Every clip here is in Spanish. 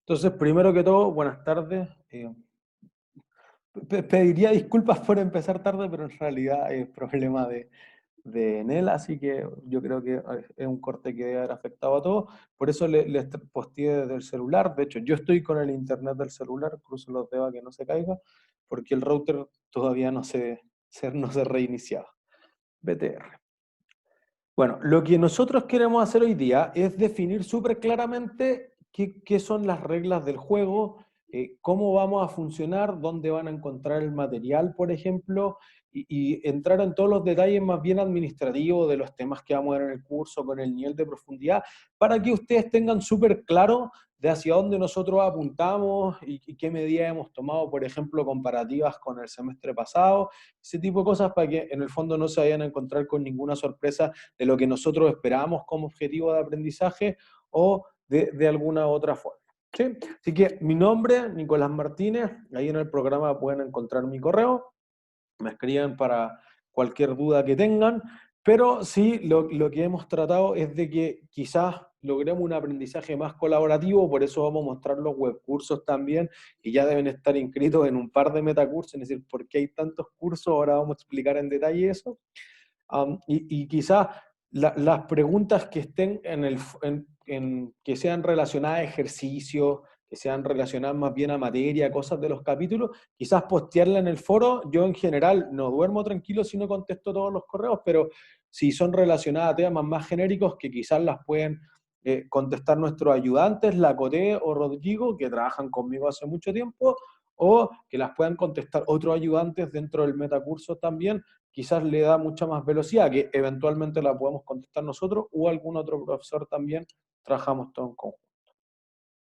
Entonces, primero que todo, buenas tardes. Pediría disculpas por empezar tarde, pero en realidad es problema de Enel, así que yo creo que es un corte que debe haber afectado a todos. Por eso les posteé desde el celular. De hecho, yo estoy con el internet del celular, cruzo los dedos a que no se caiga, porque el router todavía no se reiniciaba. BTR. Bueno, lo que nosotros queremos hacer hoy día es definir súper claramente qué son las reglas del juego, cómo vamos a funcionar, dónde van a encontrar el material, por ejemplo, y entrar en todos los detalles más bien administrativos de los temas que vamos a ver en el curso con el nivel de profundidad, para que ustedes tengan súper claro de hacia dónde nosotros apuntamos y qué medidas hemos tomado, por ejemplo, comparativas con el semestre pasado, ese tipo de cosas para que en el fondo no se vayan a encontrar con ninguna sorpresa de lo que nosotros esperábamos como objetivo de aprendizaje o de alguna otra forma. ¿Sí? Así que mi nombre, Nicolás Martínez, ahí en el programa pueden encontrar mi correo, me escriben para cualquier duda que tengan, pero sí lo que hemos tratado es de que quizás logremos un aprendizaje más colaborativo, por eso vamos a mostrar los webcursos también, que ya deben estar inscritos en un par de metacursos, es decir, ¿por qué hay tantos cursos? Ahora vamos a explicar en detalle eso. Y quizás las preguntas que estén que sean relacionadas a ejercicio, que sean relacionadas más bien a materia, cosas de los capítulos, quizás postearla en el foro. Yo en general no duermo tranquilo si no contesto todos los correos, pero si son relacionadas a temas más genéricos que quizás las pueden contestar nuestros ayudantes, la Coté o Rodrigo, que trabajan conmigo hace mucho tiempo, o que las puedan contestar otros ayudantes dentro del metacurso también, quizás le da mucha más velocidad, que eventualmente la podemos contestar nosotros o algún otro profesor también, trabajamos todo en conjunto.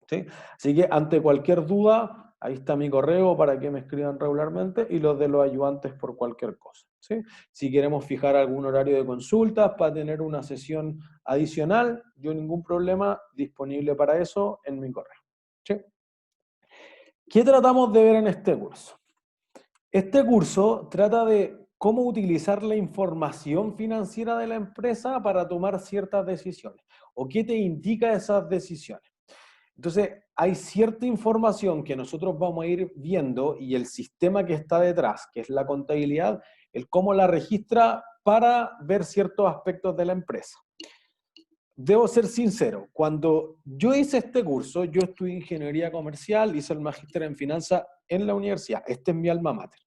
¿Sí? Así que ante cualquier duda, ahí está mi correo para que me escriban regularmente y los de los ayudantes por cualquier cosa. ¿Sí? Si queremos fijar algún horario de consultas para tener una sesión adicional, yo ningún problema, disponible para eso en mi correo. ¿Sí? ¿Qué tratamos de ver en este curso? Este curso trata de cómo utilizar la información financiera de la empresa para tomar ciertas decisiones o qué te indica esas decisiones. Entonces, hay cierta información que nosotros vamos a ir viendo y el sistema que está detrás, que es la contabilidad, el cómo la registra para ver ciertos aspectos de la empresa. Debo ser sincero, cuando yo hice este curso, yo estudié ingeniería comercial, hice el magíster en finanzas en la universidad, este es mi alma mater.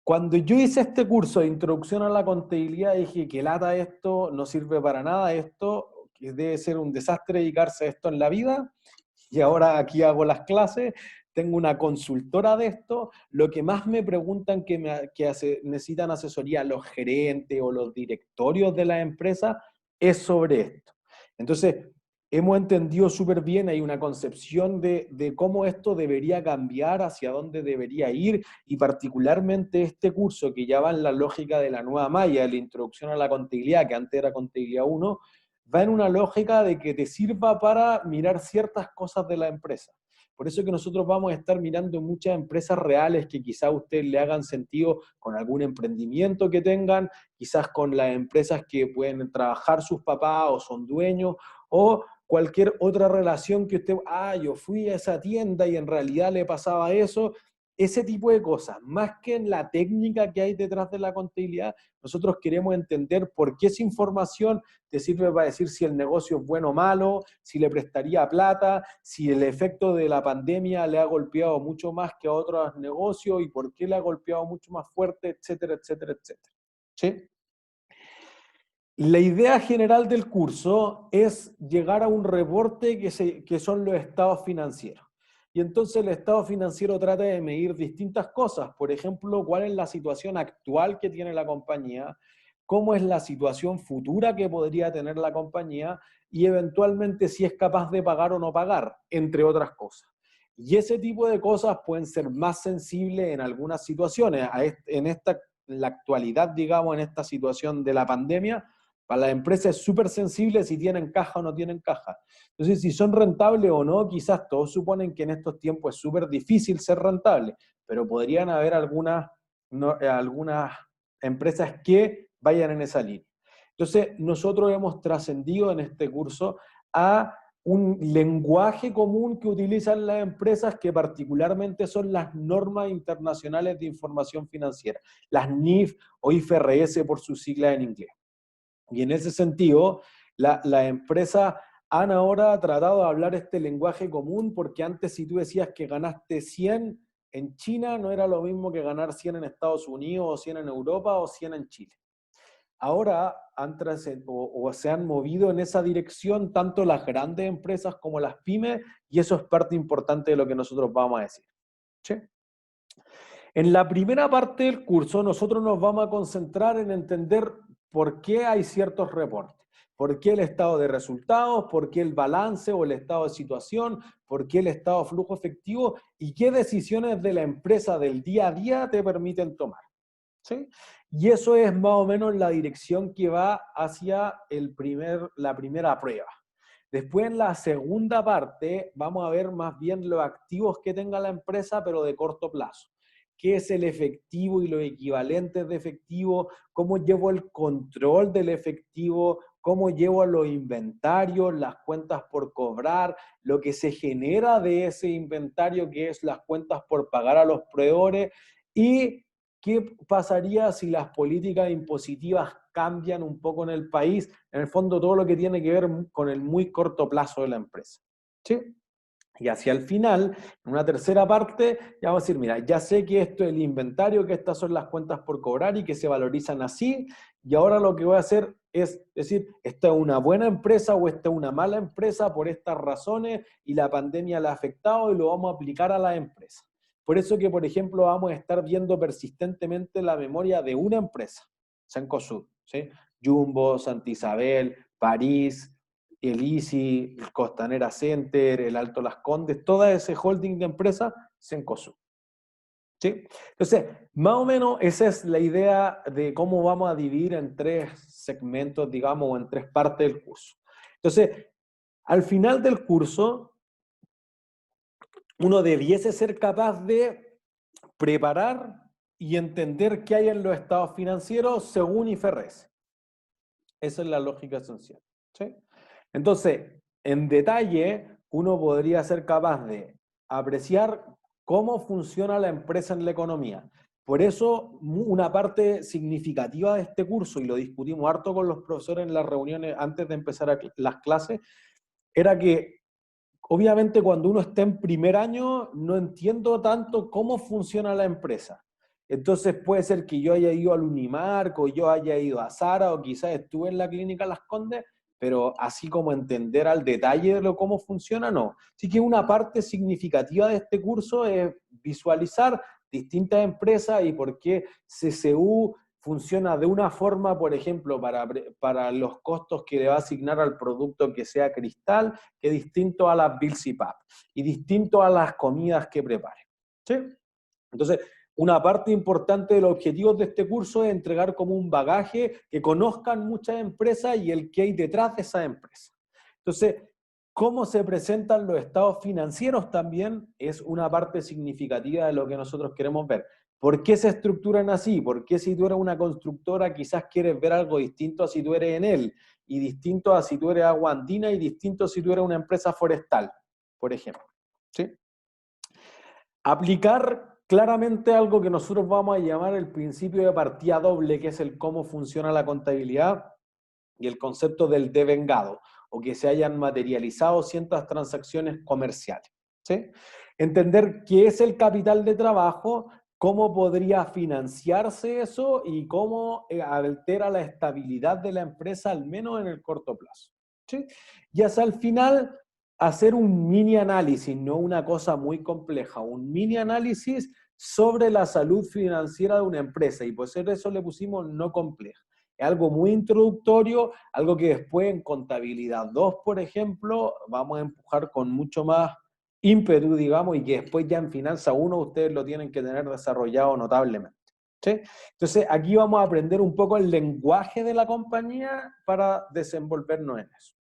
Cuando yo hice este curso de introducción a la contabilidad, dije que lata esto, no sirve para nada esto, que debe ser un desastre dedicarse a esto en la vida, y ahora aquí hago las clases, tengo una consultora de esto, lo que más me preguntan necesitan asesoría los gerentes o los directorios de la empresa es sobre esto. Entonces, hemos entendido súper bien, hay una concepción de cómo esto debería cambiar, hacia dónde debería ir, y particularmente este curso que ya va en la lógica de la nueva malla, de la introducción a la contabilidad, que antes era contabilidad 1, va en una lógica de que te sirva para mirar ciertas cosas de la empresa. Por eso que nosotros vamos a estar mirando muchas empresas reales que quizás a ustedes le hagan sentido con algún emprendimiento que tengan, quizás con las empresas que pueden trabajar sus papás o son dueños, o cualquier otra relación que usted, yo fui a esa tienda y en realidad le pasaba eso, ese tipo de cosas, más que en la técnica que hay detrás de la contabilidad, nosotros queremos entender por qué esa información te sirve para decir si el negocio es bueno o malo, si le prestaría plata, si el efecto de la pandemia le ha golpeado mucho más que a otros negocios y por qué le ha golpeado mucho más fuerte, etcétera, etcétera, etcétera. ¿Sí? La idea general del curso es llegar a un reporte que son los estados financieros. Y entonces el estado financiero trata de medir distintas cosas. Por ejemplo, cuál es la situación actual que tiene la compañía, cómo es la situación futura que podría tener la compañía y eventualmente si es capaz de pagar o no pagar, entre otras cosas. Y ese tipo de cosas pueden ser más sensibles en algunas situaciones. En la actualidad, digamos, en esta situación de la pandemia, para la empresa es súper sensible si tienen caja o no tienen caja. Entonces, si son rentables o no, quizás todos suponen que en estos tiempos es súper difícil ser rentable, pero podrían haber algunas empresas que vayan en esa línea. Entonces, nosotros hemos trascendido en este curso a un lenguaje común que utilizan las empresas, que particularmente son las normas internacionales de información financiera, las NIF o IFRS por su sigla en inglés. Y en ese sentido, las empresas han ahora tratado de hablar este lenguaje común, porque antes si tú decías que ganaste 100 en China, no era lo mismo que ganar 100 en Estados Unidos, o 100 en Europa, o 100 en Chile. Ahora o se han movido en esa dirección tanto las grandes empresas como las pymes, y eso es parte importante de lo que nosotros vamos a decir. ¿Sí? En la primera parte del curso nosotros nos vamos a concentrar en entender por qué hay ciertos reportes, por qué el estado de resultados, por qué el balance o el estado de situación, por qué el estado de flujo efectivo y qué decisiones de la empresa del día a día te permiten tomar. ¿Sí? Y eso es más o menos la dirección que va hacia la primera prueba. Después, en la segunda parte, vamos a ver más bien los activos que tenga la empresa, pero de corto plazo. ¿Qué es el efectivo y los equivalentes de efectivo? ¿Cómo llevo el control del efectivo? ¿Cómo llevo los inventarios, las cuentas por cobrar, lo que se genera de ese inventario, que es las cuentas por pagar a los proveedores? Y ¿qué pasaría si las políticas impositivas cambian un poco en el país? En el fondo, todo lo que tiene que ver con el muy corto plazo de la empresa. ¿Sí? Y hacia el final, en una tercera parte, ya vamos a decir, mira, ya sé que esto es el inventario, que estas son las cuentas por cobrar y que se valorizan así, y ahora lo que voy a hacer es decir, esta es una buena empresa o esta es una mala empresa por estas razones, y la pandemia la ha afectado, y lo vamos a aplicar a la empresa. Por eso que, por ejemplo, vamos a estar viendo persistentemente la memoria de una empresa, Cencosud, ¿sí? Jumbo, Santa Isabel, París, el Easy, el Costanera Center, el Alto Las Condes, todo ese holding de empresas, Cencosud. ¿Sí? Entonces, más o menos esa es la idea de cómo vamos a dividir en tres segmentos, digamos, o en tres partes del curso. Entonces, al final del curso, uno debiese ser capaz de preparar y entender qué hay en los estados financieros según IFRS. Esa es la lógica esencial. ¿Sí? Entonces, en detalle, uno podría ser capaz de apreciar cómo funciona la empresa en la economía. Por eso, una parte significativa de este curso, y lo discutimos harto con los profesores en las reuniones antes de empezar las clases, era que obviamente cuando uno está en primer año no entiendo tanto cómo funciona la empresa. Entonces puede ser que yo haya ido al Unimark, o yo haya ido a Zara, o quizás estuve en la clínica Las Condes, pero así como entender al detalle de cómo funciona, no. Así que una parte significativa de este curso es visualizar distintas empresas y por qué CCU funciona de una forma, por ejemplo, para los costos que le va a asignar al producto que sea cristal, que es distinto a las Bills y PAP, y distinto a las comidas que prepare. ¿Sí? Entonces, una parte importante de los objetivos de este curso es entregar como un bagaje, que conozcan muchas empresas y el que hay detrás de esas empresas. Entonces, cómo se presentan los estados financieros también es una parte significativa de lo que nosotros queremos ver. ¿Por qué se estructuran así? ¿Por qué si tú eres una constructora quizás quieres ver algo distinto a si tú eres Enel, y distinto a si tú eres Agua Andina, y distinto a si tú eres una empresa forestal, por ejemplo? ¿Sí? Aplicar claramente algo que nosotros vamos a llamar el principio de partida doble, que es el cómo funciona la contabilidad, y el concepto del devengado, o que se hayan materializado ciertas transacciones comerciales. ¿Sí? Entender qué es el capital de trabajo, cómo podría financiarse eso y cómo altera la estabilidad de la empresa, al menos en el corto plazo. ¿Sí? Y hasta el final, hacer un mini análisis, no una cosa muy compleja, un mini análisis sobre la salud financiera de una empresa, y por eso le pusimos no compleja. Es algo muy introductorio, algo que después en contabilidad 2, por ejemplo, vamos a empujar con mucho más ímpetu, digamos, y que después ya en finanza 1 ustedes lo tienen que tener desarrollado notablemente. ¿Sí? Entonces, aquí vamos a aprender un poco el lenguaje de la compañía para desenvolvernos en eso.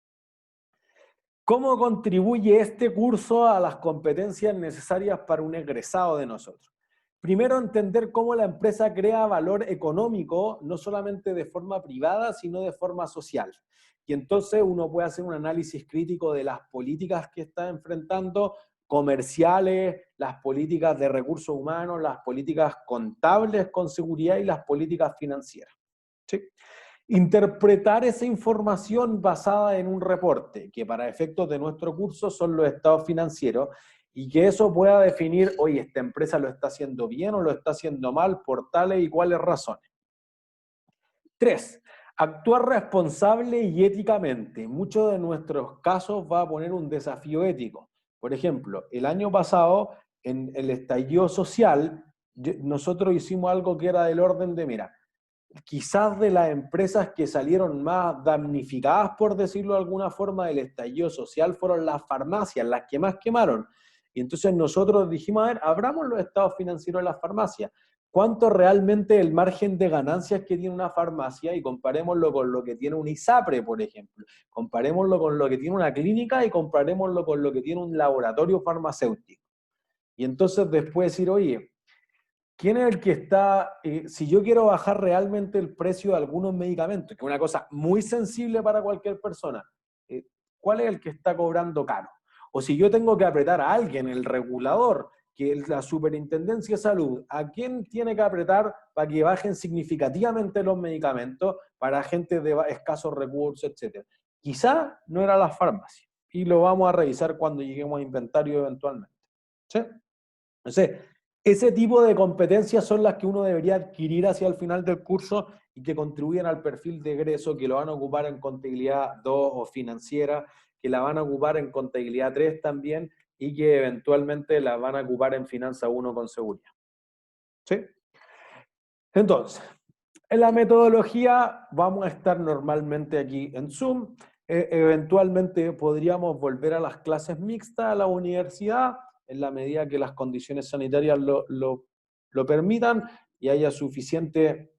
¿Cómo contribuye este curso a las competencias necesarias para un egresado de nosotros? Primero, entender cómo la empresa crea valor económico, no solamente de forma privada, sino de forma social. y entonces uno puede hacer un análisis crítico de las políticas que está enfrentando, comerciales, las políticas de recursos humanos, las políticas contables con seguridad y las políticas financieras. ¿Sí? Interpretar esa información basada en un reporte, que para efectos de nuestro curso son los estados financieros, y que eso pueda definir, oye, esta empresa lo está haciendo bien o lo está haciendo mal por tales y cuales razones. 3. Actuar responsable y éticamente. En muchos de nuestros casos va a poner un desafío ético. Por ejemplo, el año pasado, en el estallido social, nosotros hicimos algo que era del orden de, mira, quizás de las empresas que salieron más damnificadas, por decirlo de alguna forma, del estallido social fueron las farmacias, las que más quemaron. Y entonces nosotros dijimos, a ver, abramos los estados financieros de las farmacias, cuánto realmente el margen de ganancias que tiene una farmacia y comparémoslo con lo que tiene un ISAPRE, por ejemplo. Comparémoslo con lo que tiene una clínica y comparémoslo con lo que tiene un laboratorio farmacéutico. Y entonces después decir, oye, ¿quién es el que está, si yo quiero bajar realmente el precio de algunos medicamentos, que es una cosa muy sensible para cualquier persona, ¿cuál es el que está cobrando caro? O si yo tengo que apretar a alguien, el regulador, que es la Superintendencia de Salud, ¿a quién tiene que apretar para que bajen significativamente los medicamentos para gente de escasos recursos, etcétera? Quizá no era la farmacia, y lo vamos a revisar cuando lleguemos a inventario eventualmente. ¿Sí? Entonces, ese tipo de competencias son las que uno debería adquirir hacia el final del curso y que contribuyen al perfil de egreso, que lo van a ocupar en contabilidad 2 o financiera, que la van a ocupar en contabilidad 3 también y que eventualmente la van a ocupar en finanza 1 con seguridad. ¿Sí? Entonces, en la metodología vamos a estar normalmente aquí en Zoom. Eventualmente podríamos volver a las clases mixtas a la universidad en la medida que las condiciones sanitarias lo permitan y haya suficiente,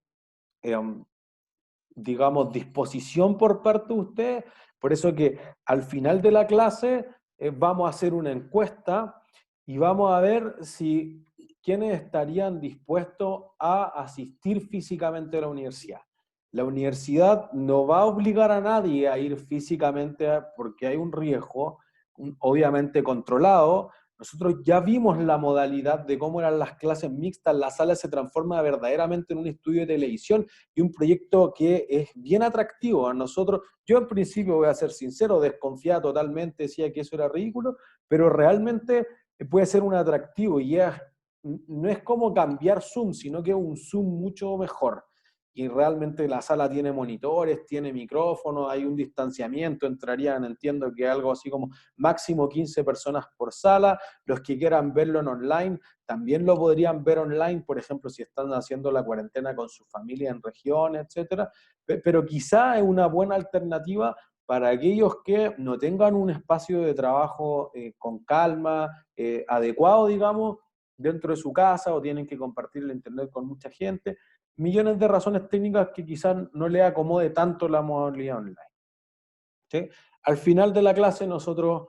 digamos, disposición por parte de ustedes. Por eso que al final de la clase vamos a hacer una encuesta y vamos a ver si quiénes estarían dispuestos a asistir físicamente a la universidad. La universidad no va a obligar a nadie a ir físicamente porque hay un riesgo, obviamente controlado. Nosotros ya vimos la modalidad de cómo eran las clases mixtas, la sala se transforma verdaderamente en un estudio de televisión y un proyecto que es bien atractivo a nosotros. Yo en principio, voy a ser sincero, desconfiaba totalmente, decía que eso era ridículo, pero realmente puede ser un atractivo y no es como cambiar Zoom, sino que es un Zoom mucho mejor. Y realmente la sala tiene monitores, tiene micrófonos, hay un distanciamiento, entrarían, entiendo que algo así como máximo 15 personas por sala. Los que quieran verlo en online también lo podrían ver online, por ejemplo, si están haciendo la cuarentena con su familia en regiones, etcétera. Pero quizá es una buena alternativa para aquellos que no tengan un espacio de trabajo con calma, adecuado, digamos, dentro de su casa o tienen que compartir el internet con mucha gente. Millones de razones técnicas que quizás no le acomode tanto la modalidad online. ¿Sí? Al final de la clase nosotros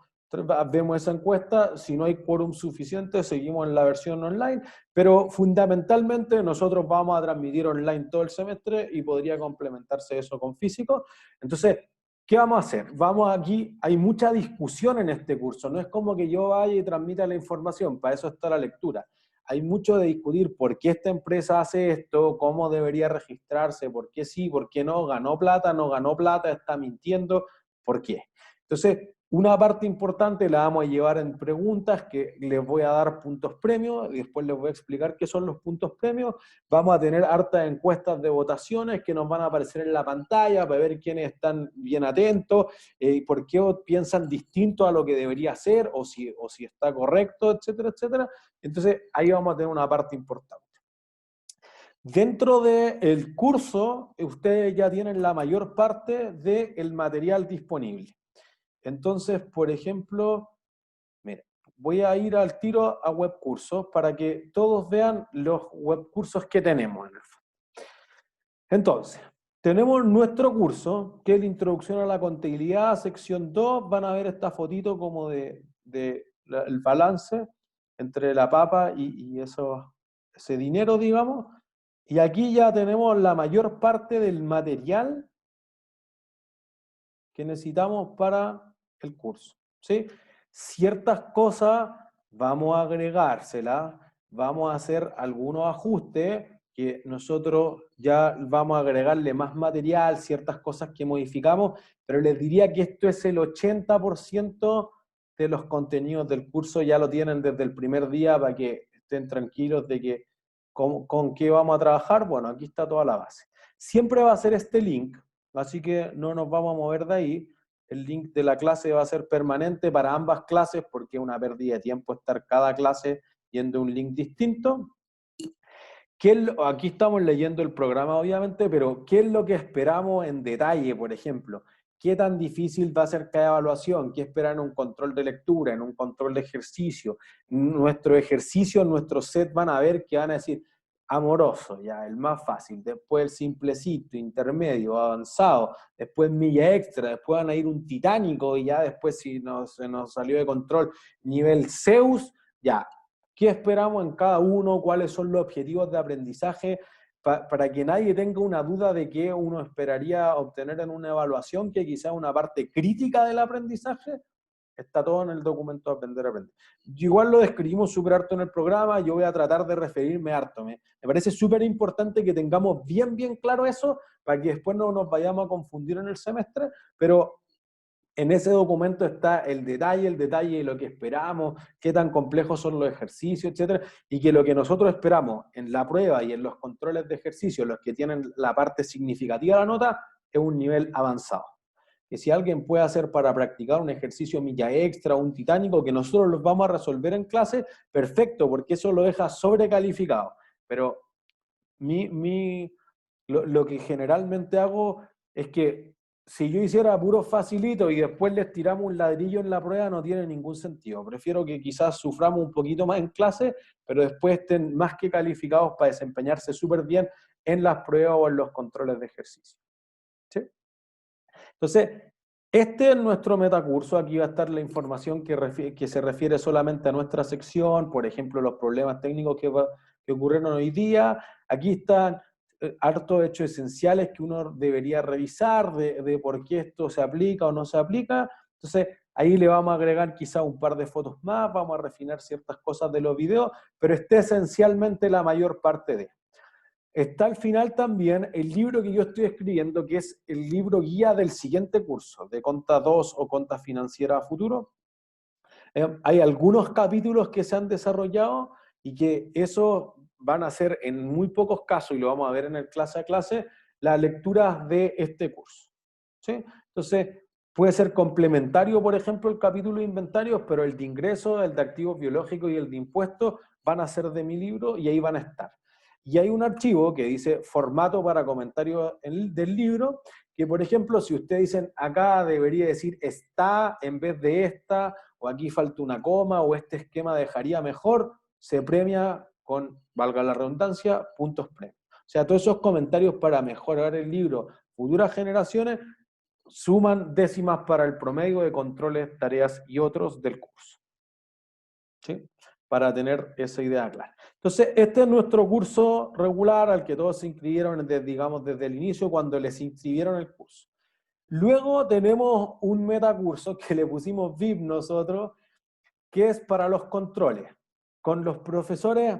vemos esa encuesta, si no hay quórum suficiente seguimos en la versión online, pero fundamentalmente nosotros vamos a transmitir online todo el semestre y podría complementarse eso con físico. Entonces, ¿qué vamos a hacer? Vamos aquí, hay mucha discusión en este curso, no es como que yo vaya y transmita la información, para eso está la lectura. Hay mucho de discutir por qué esta empresa hace esto, cómo debería registrarse, por qué sí, por qué no, ganó plata, no ganó plata, está mintiendo, ¿por qué? Entonces, una parte importante la vamos a llevar en preguntas que les voy a dar puntos premios y después les voy a explicar qué son los puntos premios. Vamos a tener hartas encuestas de votaciones que nos van a aparecer en la pantalla para ver quiénes están bien atentos, por qué piensan distinto a lo que debería ser o si está correcto, etcétera, etcétera. Entonces, ahí vamos a tener una parte importante. Dentro del curso, ustedes ya tienen la mayor parte del material disponible. Entonces, por ejemplo, mira, voy a ir al tiro a webcursos para que todos vean los webcursos que tenemos en el fondo. Entonces, tenemos nuestro curso, que es la introducción a la contabilidad, sección 2. Van a ver esta fotito como el balance entre la papa y ese dinero, digamos. Y aquí ya tenemos la mayor parte del material que necesitamos para el curso, ¿sí? Ciertas cosas vamos a agregárselas, vamos a hacer algunos ajustes que nosotros ya vamos a agregarle más material, ciertas cosas que modificamos, pero les diría que esto es el 80% de los contenidos del curso, ya lo tienen desde el primer día para que estén tranquilos de que con qué vamos a trabajar. Bueno, aquí está toda la base. Siempre va a ser este link, así que no nos vamos a mover de ahí. El link de la clase va a ser permanente para ambas clases porque es una pérdida de tiempo estar cada clase yendo a un link distinto. Aquí estamos leyendo el programa, obviamente, pero ¿qué es lo que esperamos en detalle, por ejemplo? ¿Qué tan difícil va a ser cada evaluación? ¿Qué esperan en un control de lectura, en un control de ejercicio? Nuestro ejercicio, nuestro set van a ver que van a decir amoroso, ya, el más fácil, después el simplecito, intermedio, avanzado, después milla extra, después van a ir un titánico y ya después si se nos salió de control nivel Zeus, ya, qué esperamos en cada uno, cuáles son los objetivos de aprendizaje, para que nadie tenga una duda de qué uno esperaría obtener en una evaluación, que quizás una parte crítica del aprendizaje, está todo en el documento Aprender a Aprender. Igual lo describimos súper harto en el programa, yo voy a tratar de referirme harto. Me parece súper importante que tengamos bien claro eso, para que después no nos vayamos a confundir en el semestre, pero en ese documento está el detalle de lo que esperamos, qué tan complejos son los ejercicios, etcétera, y que lo que nosotros esperamos en la prueba y en los controles de ejercicio, los que tienen la parte significativa de la nota, es un nivel avanzado. Que si alguien puede hacer para practicar un ejercicio milla extra, un titánico, que nosotros los vamos a resolver en clase, perfecto, porque eso lo deja sobrecalificado. Pero lo que generalmente hago es que si yo hiciera puro facilito y después les tiramos un ladrillo en la prueba, no tiene ningún sentido. Prefiero que quizás suframos un poquito más en clase, pero después estén más que calificados para desempeñarse súper bien en las pruebas o en los controles de ejercicio. ¿Sí? Entonces, este es nuestro metacurso. Aquí va a estar la información que se refiere solamente a nuestra sección, por ejemplo, los problemas técnicos que ocurrieron hoy día. Aquí están hartos hechos esenciales que uno debería revisar de por qué esto se aplica o no se aplica. Entonces, ahí le vamos a agregar quizá un par de fotos más, vamos a refinar ciertas cosas de los videos, pero está esencialmente la mayor parte de. Está al final también el libro que yo estoy escribiendo, que es el libro guía del siguiente curso, de Conta 2 o Conta Financiera a Futuro. Hay algunos capítulos que se han desarrollado y que eso van a ser en muy pocos casos, y lo vamos a ver en el clase a clase, las lecturas de este curso. ¿Sí? Entonces, puede ser complementario, por ejemplo, el capítulo de inventarios, pero el de ingresos, el de activos biológicos y el de impuestos van a ser de mi libro y ahí van a estar. Y hay un archivo que dice formato para comentarios del libro, que por ejemplo, si ustedes dicen acá debería decir está en vez de esta, o aquí falta una coma, o este esquema dejaría mejor, se premia con, valga la redundancia, puntos premios. O sea, todos esos comentarios para mejorar el libro futuras generaciones suman décimas para el promedio de controles, tareas y otros del curso. ¿Sí? Para tener esa idea clara. Entonces, este es nuestro curso regular al que todos se inscribieron, digamos, desde el inicio, cuando les inscribieron el curso. Luego tenemos un metacurso que le pusimos VIP nosotros, que es para los controles. Con los profesores,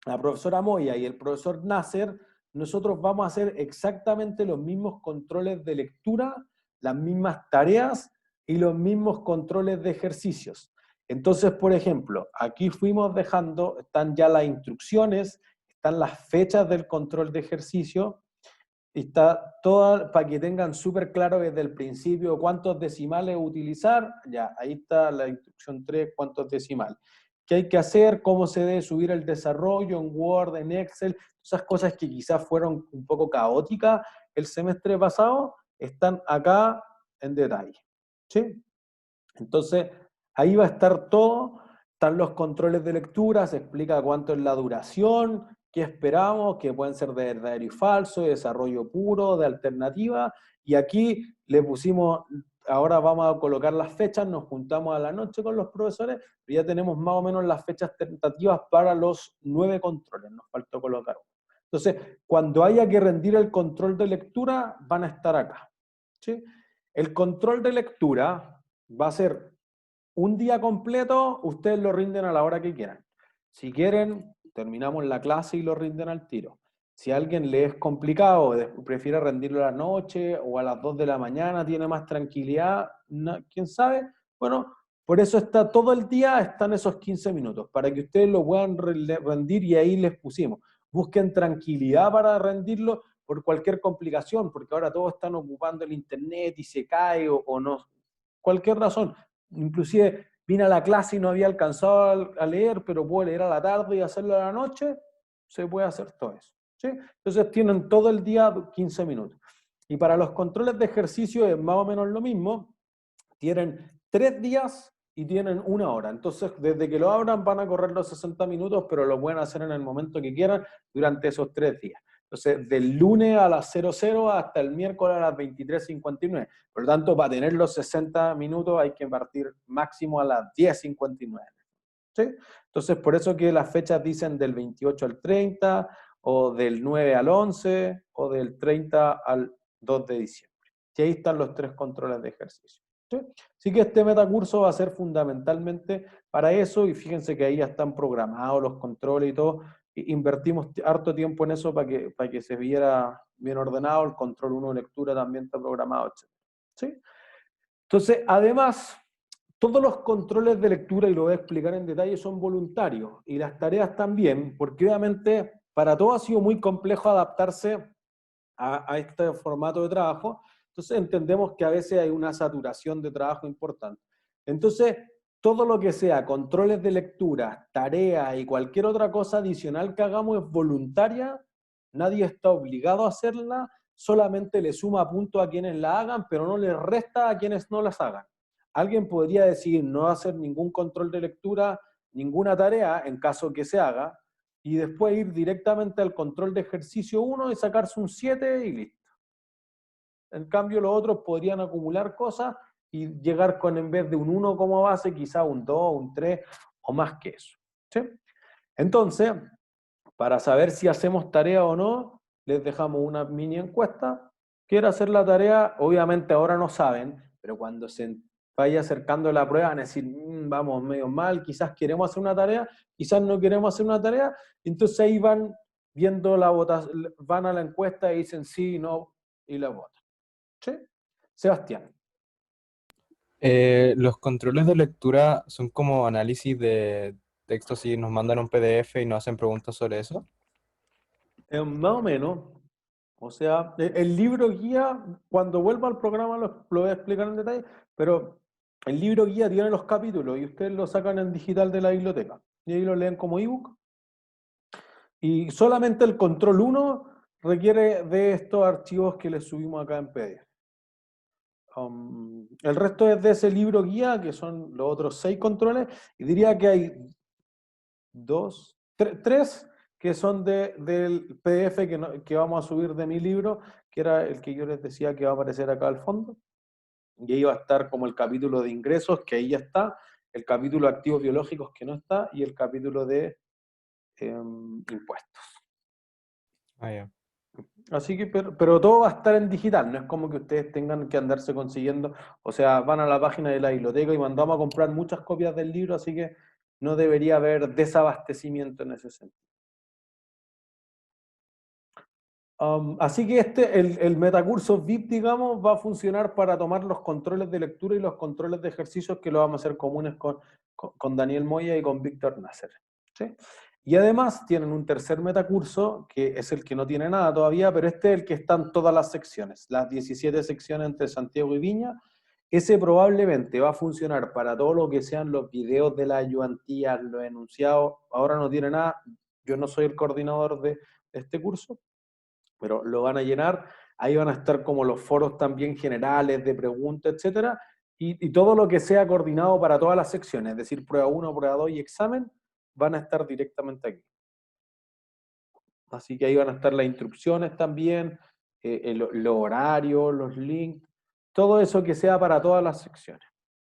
la profesora Moya y el profesor Nasser, nosotros vamos a hacer exactamente los mismos controles de lectura, las mismas tareas y los mismos controles de ejercicios. Entonces, por ejemplo, aquí fuimos dejando, están ya las instrucciones, están las fechas del control de ejercicio, está toda, para que tengan súper claro desde el principio cuántos decimales utilizar, ya, ahí está la instrucción 3, cuántos decimales. ¿Qué hay que hacer? ¿Cómo se debe subir el desarrollo en Word, en Excel? Esas cosas que quizás fueron un poco caóticas el semestre pasado, están acá en detalle. ¿Sí? Entonces, ahí va a estar todo, están los controles de lectura, se explica cuánto es la duración, qué esperamos, que pueden ser de verdadero y falso, de desarrollo puro, de alternativa, y aquí le pusimos, ahora vamos a colocar las fechas, nos juntamos a la noche con los profesores, pero ya tenemos más o menos las fechas tentativas para los 9 controles, nos faltó colocar uno. Entonces, cuando haya que rendir el control de lectura, van a estar acá. ¿Sí? El control de lectura va a ser un día completo, ustedes lo rinden a la hora que quieran. Si quieren, terminamos la clase y lo rinden al tiro. Si a alguien le es complicado, prefiere rendirlo a la noche o a las 2 de la mañana, tiene más tranquilidad, quién sabe. Bueno, por eso está todo el día, están esos 15 minutos, para que ustedes lo puedan rendir y ahí les pusimos. Busquen tranquilidad para rendirlo por cualquier complicación, porque ahora todos están ocupando el internet y se cae o no, cualquier razón. Inclusive vine a la clase y no había alcanzado a leer, pero puedo leer a la tarde y hacerlo a la noche, se puede hacer todo eso. ¿Sí? Entonces tienen todo el día 15 minutos. Y para los controles de ejercicio es más o menos lo mismo, tienen 3 días y tienen 1 hora. Entonces, desde que lo abran van a correr los 60 minutos, pero lo pueden hacer en el momento que quieran durante esos 3 días. Entonces, del lunes a las 00 hasta el miércoles a las 23:59. Por lo tanto, para tener los 60 minutos hay que partir máximo a las 10:59. ¿Sí? Entonces, por eso que las fechas dicen del 28 al 30, o del 9 al 11, o del 30 al 2 de diciembre. Y ahí están los 3 controles de ejercicio. ¿Sí? Así que este metacurso va a ser fundamentalmente para eso, y fíjense que ahí ya están programados los controles y todo. Invertimos harto tiempo en eso para que se viera bien ordenado. El control 1 de lectura también está programado, etc. ¿Sí? Entonces, además, todos los controles de lectura, y lo voy a explicar en detalle, son voluntarios, y las tareas también, porque obviamente para todo ha sido muy complejo adaptarse a este formato de trabajo. Entonces entendemos que a veces hay una saturación de trabajo importante. Entonces, todo lo que sea controles de lectura, tareas y cualquier otra cosa adicional que hagamos es voluntaria, nadie está obligado a hacerla, solamente le suma puntos a quienes la hagan, pero no le resta a quienes no las hagan. Alguien podría decidir no hacer ningún control de lectura, ninguna tarea, en caso que se haga, y después ir directamente al control de ejercicio 1 y sacarse un 7 y listo. En cambio, los otros podrían acumular cosas y llegar con, en vez de un 1 como base, quizá un 2, un 3 o más que eso. ¿Sí? Entonces, para saber si hacemos tarea o no, les dejamos una mini encuesta. ¿Quiere hacer la tarea? Obviamente ahora no saben, pero cuando se vaya acercando la prueba van a decir, vamos medio mal, quizás queremos hacer una tarea, quizás no queremos hacer una tarea. Entonces ahí van viendo la votación, van a la encuesta y dicen sí, no, y la votan. ¿Sí? Sebastián. Los controles de lectura son como análisis de texto si nos mandan un PDF y nos hacen preguntas sobre eso. Más o menos. O sea, el libro guía, cuando vuelva al programa lo voy a explicar en detalle, pero el libro guía tiene los capítulos y ustedes lo sacan en digital de la biblioteca. Y ahí lo leen como ebook. Y solamente el control 1 requiere de estos archivos que les subimos acá en PDF. El resto es de ese libro guía, que son los otros 6 controles, y diría que hay 3 que son del PDF que vamos a subir de mi libro, que era el que yo les decía que va a aparecer acá al fondo. Y ahí va a estar como el capítulo de ingresos, que ahí ya está, el capítulo de activos biológicos, que no está, y el capítulo de impuestos. Ah, ya. Así que, pero todo va a estar en digital, no es como que ustedes tengan que andarse consiguiendo, o sea, van a la página de la biblioteca y mandamos a comprar muchas copias del libro, así que no debería haber desabastecimiento en ese sentido. Así que el metacurso VIP, digamos, va a funcionar para tomar los controles de lectura y los controles de ejercicios, que lo vamos a hacer comunes con Daniel Moya y con Víctor Nasser. ¿Sí? Y además tienen un tercer metacurso, que es el que no tiene nada todavía, pero este es el que están todas las secciones, las 17 secciones entre Santiago y Viña. Ese probablemente va a funcionar para todo lo que sean los videos de las ayudantías, los enunciados. Ahora no tiene nada, yo no soy el coordinador de este curso, pero lo van a llenar. Ahí van a estar como los foros también generales de preguntas, etcétera, y todo lo que sea coordinado para todas las secciones, es decir, prueba 1, prueba 2 y examen, van a estar directamente aquí. Así que ahí van a estar las instrucciones también, los horarios, los links, todo eso que sea para todas las secciones.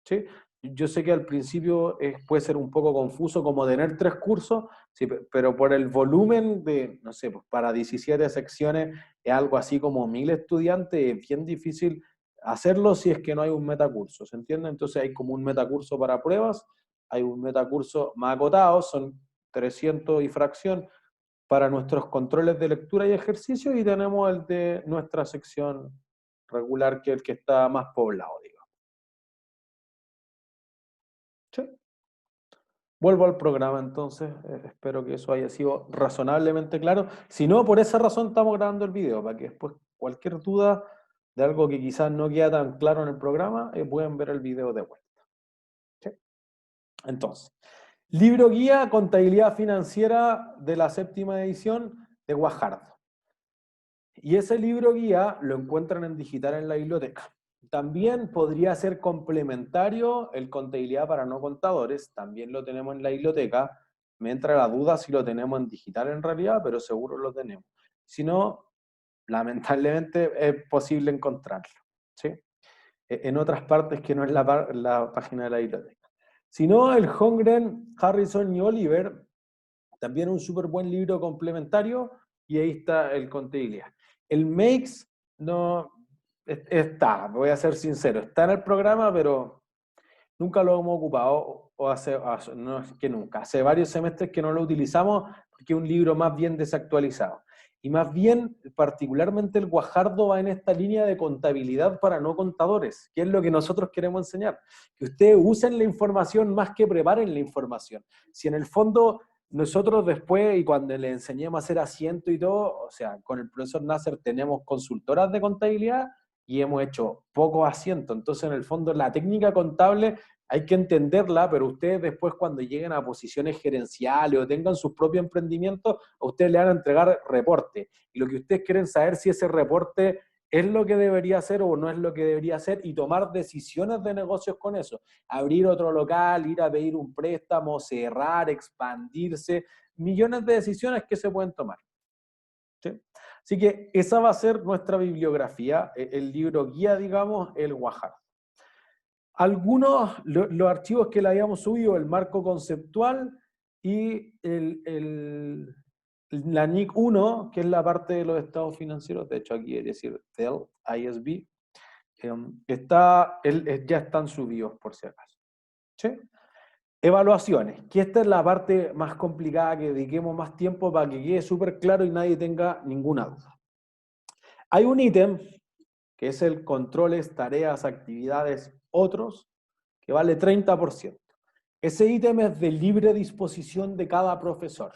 ¿Sí? Yo sé que al principio puede ser un poco confuso como tener 3 cursos, sí, pero por el volumen de, no sé, pues para 17 secciones es algo así como 1000 estudiantes, es bien difícil hacerlo si es que no hay un metacurso, ¿se entiende? Entonces hay como un metacurso para pruebas, hay un metacurso más acotado, son 300 y fracción para nuestros controles de lectura y ejercicio, y tenemos el de nuestra sección regular, que es el que está más poblado, digamos. ¿Sí? Vuelvo al programa entonces, espero que eso haya sido razonablemente claro. Si no, por esa razón estamos grabando el video, para que después cualquier duda de algo que quizás no queda tan claro en el programa, pueden ver el video de vuelta. ¿Sí? Entonces, libro guía Contabilidad Financiera de la 7ª edición de Guajardo. Y ese libro guía lo encuentran en digital en la biblioteca. También podría ser complementario el Contabilidad para no contadores, también lo tenemos en la biblioteca. Me entra la duda si lo tenemos en digital en realidad, pero seguro lo tenemos. Si no, lamentablemente es posible encontrarlo, ¿sí? En otras partes que no es la página de la biblioteca. Si no, el Holmgren, Harrison y Oliver, también un súper buen libro complementario, y ahí está el Contabilidad. El Makes no está, voy a ser sincero, está en el programa, pero nunca lo hemos ocupado, no es que nunca, hace varios semestres que no lo utilizamos, porque es un libro más bien desactualizado. Y más bien, particularmente el Guajardo va en esta línea de contabilidad para no contadores, que es lo que nosotros queremos enseñar. Que ustedes usen la información más que preparen la información. Si en el fondo nosotros después, y cuando le enseñemos a hacer asiento y todo, o sea, con el profesor Nasser tenemos consultoras de contabilidad y hemos hecho pocos asientos. Entonces, en el fondo, la técnica contable hay que entenderla, pero ustedes después cuando lleguen a posiciones gerenciales o tengan sus propios emprendimientos, a ustedes le van a entregar reporte. Y lo que ustedes quieren saber si ese reporte es lo que debería hacer o no es lo que debería hacer, y tomar decisiones de negocios con eso. Abrir otro local, ir a pedir un préstamo, cerrar, expandirse, millones de decisiones que se pueden tomar. ¿Sí? Así que esa va a ser nuestra bibliografía, el libro guía, digamos, el Guajardo. Algunos, los archivos que le habíamos subido, el marco conceptual y la NIC 1, que es la parte de los estados financieros, de hecho aquí es decir, TEL, ISB, ya están subidos por si acaso. ¿Sí? Evaluaciones, que esta es la parte más complicada, que dediquemos más tiempo para que quede súper claro y nadie tenga ninguna duda. Hay un ítem, que es el controles, tareas, actividades, otros, que vale 30%. Ese ítem es de libre disposición de cada profesor.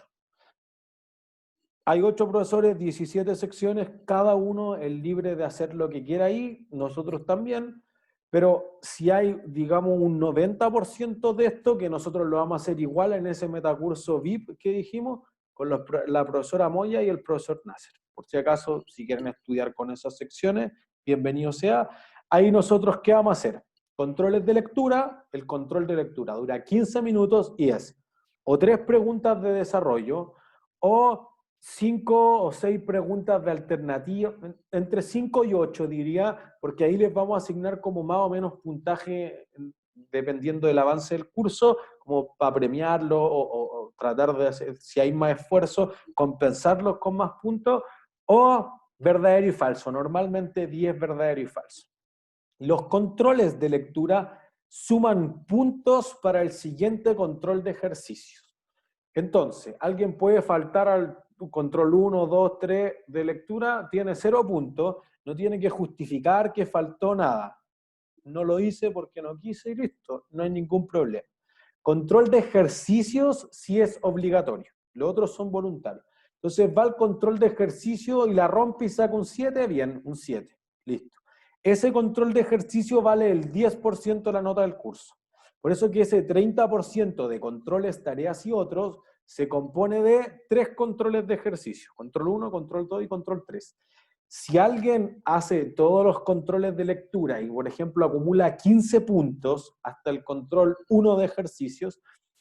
Hay 8 profesores, 17 secciones, cada uno es libre de hacer lo que quiera ahí, nosotros también, pero si hay, digamos, un 90% de esto, que nosotros lo vamos a hacer igual en ese metacurso VIP que dijimos, con la profesora Moya y el profesor Nasser. Por si acaso, si quieren estudiar con esas secciones, bienvenido sea. Ahí nosotros, ¿qué vamos a hacer? Controles de lectura. El control de lectura dura 15 minutos y es o 3 preguntas de desarrollo o 5 o 6 preguntas de alternativa, entre 5 y 8 diría, porque ahí les vamos a asignar como más o menos puntaje dependiendo del avance del curso, como para premiarlo o tratar de hacer, si hay más esfuerzo, compensarlos con más puntos, o verdadero y falso, normalmente 10 verdadero y falso. Los controles de lectura suman puntos para el siguiente control de ejercicios. Entonces, alguien puede faltar al control 1, 2, 3 de lectura, tiene 0 puntos, no tiene que justificar que faltó nada. No lo hice porque no quise y listo, no hay ningún problema. Control de ejercicios sí es obligatorio, los otros son voluntarios. Entonces va al control de ejercicio y la rompe y saca un 7, bien, un 7, listo. Ese control de ejercicio vale el 10% de la nota del curso. Por eso que ese 30% de controles, tareas y otros se compone de 3 controles de ejercicio. Control 1, control 2 y control 3. Si alguien hace todos los controles de lectura y, por ejemplo, acumula 15 puntos hasta el control 1 de ejercicios,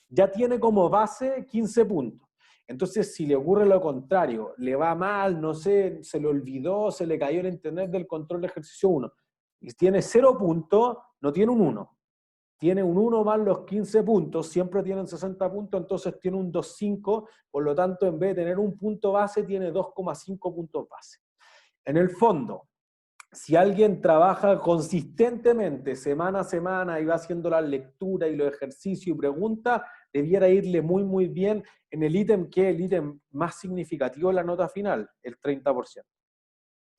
ya tiene como base 15 puntos. Entonces, si le ocurre lo contrario, le va mal, no sé, se le olvidó, se le cayó el internet del control de ejercicio 1, y tiene 0 puntos, no tiene un 1. Tiene un 1 más los 15 puntos, siempre tienen 60 puntos, entonces tiene un 2,5, por lo tanto, en vez de tener un punto base, tiene 2,5 puntos base. En el fondo, si alguien trabaja consistentemente, semana a semana, y va haciendo la lectura y los ejercicios y preguntas, debiera irle muy, muy bien en el ítem que es el ítem más significativo de la nota final, el 30%. ¿Se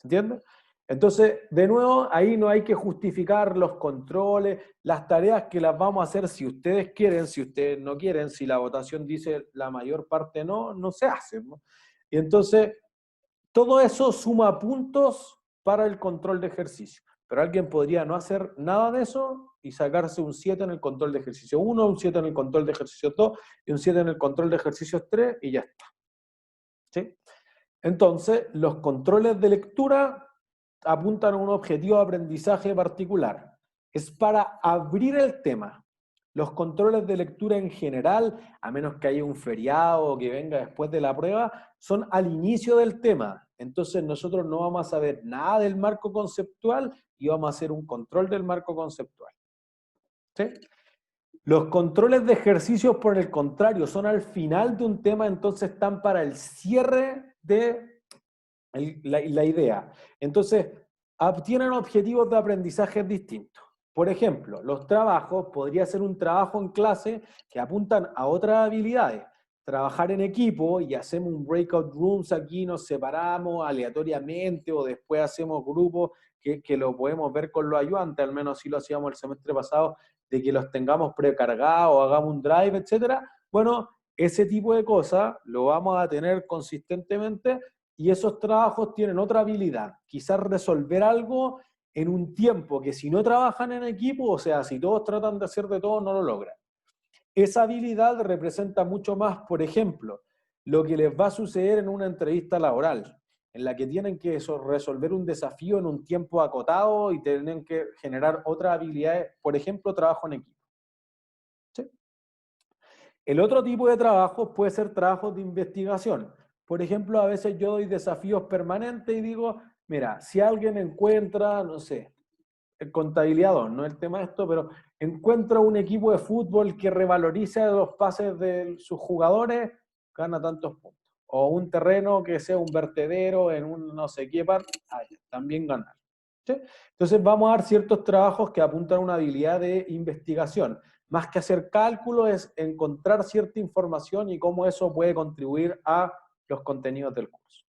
entiende? Entonces, de nuevo, ahí no hay que justificar los controles, las tareas que las vamos a hacer si ustedes quieren, si ustedes no quieren, si la votación dice la mayor parte no, no se hace, ¿no? Y entonces, todo eso suma puntos para el control de ejercicio. Pero alguien podría no hacer nada de eso y sacarse un 7 en el control de ejercicio 1, un 7 en el control de ejercicio 2 y un 7 en el control de ejercicio 3 y ya está. ¿Sí? Entonces, los controles de lectura apuntan a un objetivo de aprendizaje particular. Es para abrir el tema. Los controles de lectura en general, a menos que haya un feriado o que venga después de la prueba, son al inicio del tema. Entonces nosotros no vamos a saber nada del marco conceptual y vamos a hacer un control del marco conceptual. ¿Sí? Los controles de ejercicios, por el contrario, son al final de un tema, entonces están para el cierre de la idea. Entonces, tienen objetivos de aprendizaje distintos. Por ejemplo, los trabajos, podría ser un trabajo en clase que apuntan a otras habilidades. Trabajar en equipo y hacemos un breakout rooms aquí, nos separamos aleatoriamente o después hacemos grupos que lo podemos ver con los ayudantes, al menos así lo hacíamos el semestre pasado, de que los tengamos precargados, hagamos un drive, etcétera. Bueno, ese tipo de cosas lo vamos a tener consistentemente y esos trabajos tienen otra habilidad, quizás resolver algo en un tiempo que si no trabajan en equipo, o sea, si todos tratan de hacer de todo, no lo logran. Esa habilidad representa mucho más, por ejemplo, lo que les va a suceder en una entrevista laboral, en la que tienen que resolver un desafío en un tiempo acotado y tienen que generar otras habilidades, por ejemplo, trabajo en equipo. ¿Sí? El otro tipo de trabajo puede ser trabajos de investigación. Por ejemplo, a veces yo doy desafíos permanentes y digo, mira, si alguien encuentra, no sé, contabilidad 2, no es el tema de esto, pero encuentra un equipo de fútbol que revalorice los pases de sus jugadores, gana tantos puntos. O un terreno que sea un vertedero en un no sé qué parte, también ganar. ¿Sí? Entonces vamos a dar ciertos trabajos que apuntan a una habilidad de investigación. Más que hacer cálculo es encontrar cierta información y cómo eso puede contribuir a los contenidos del curso.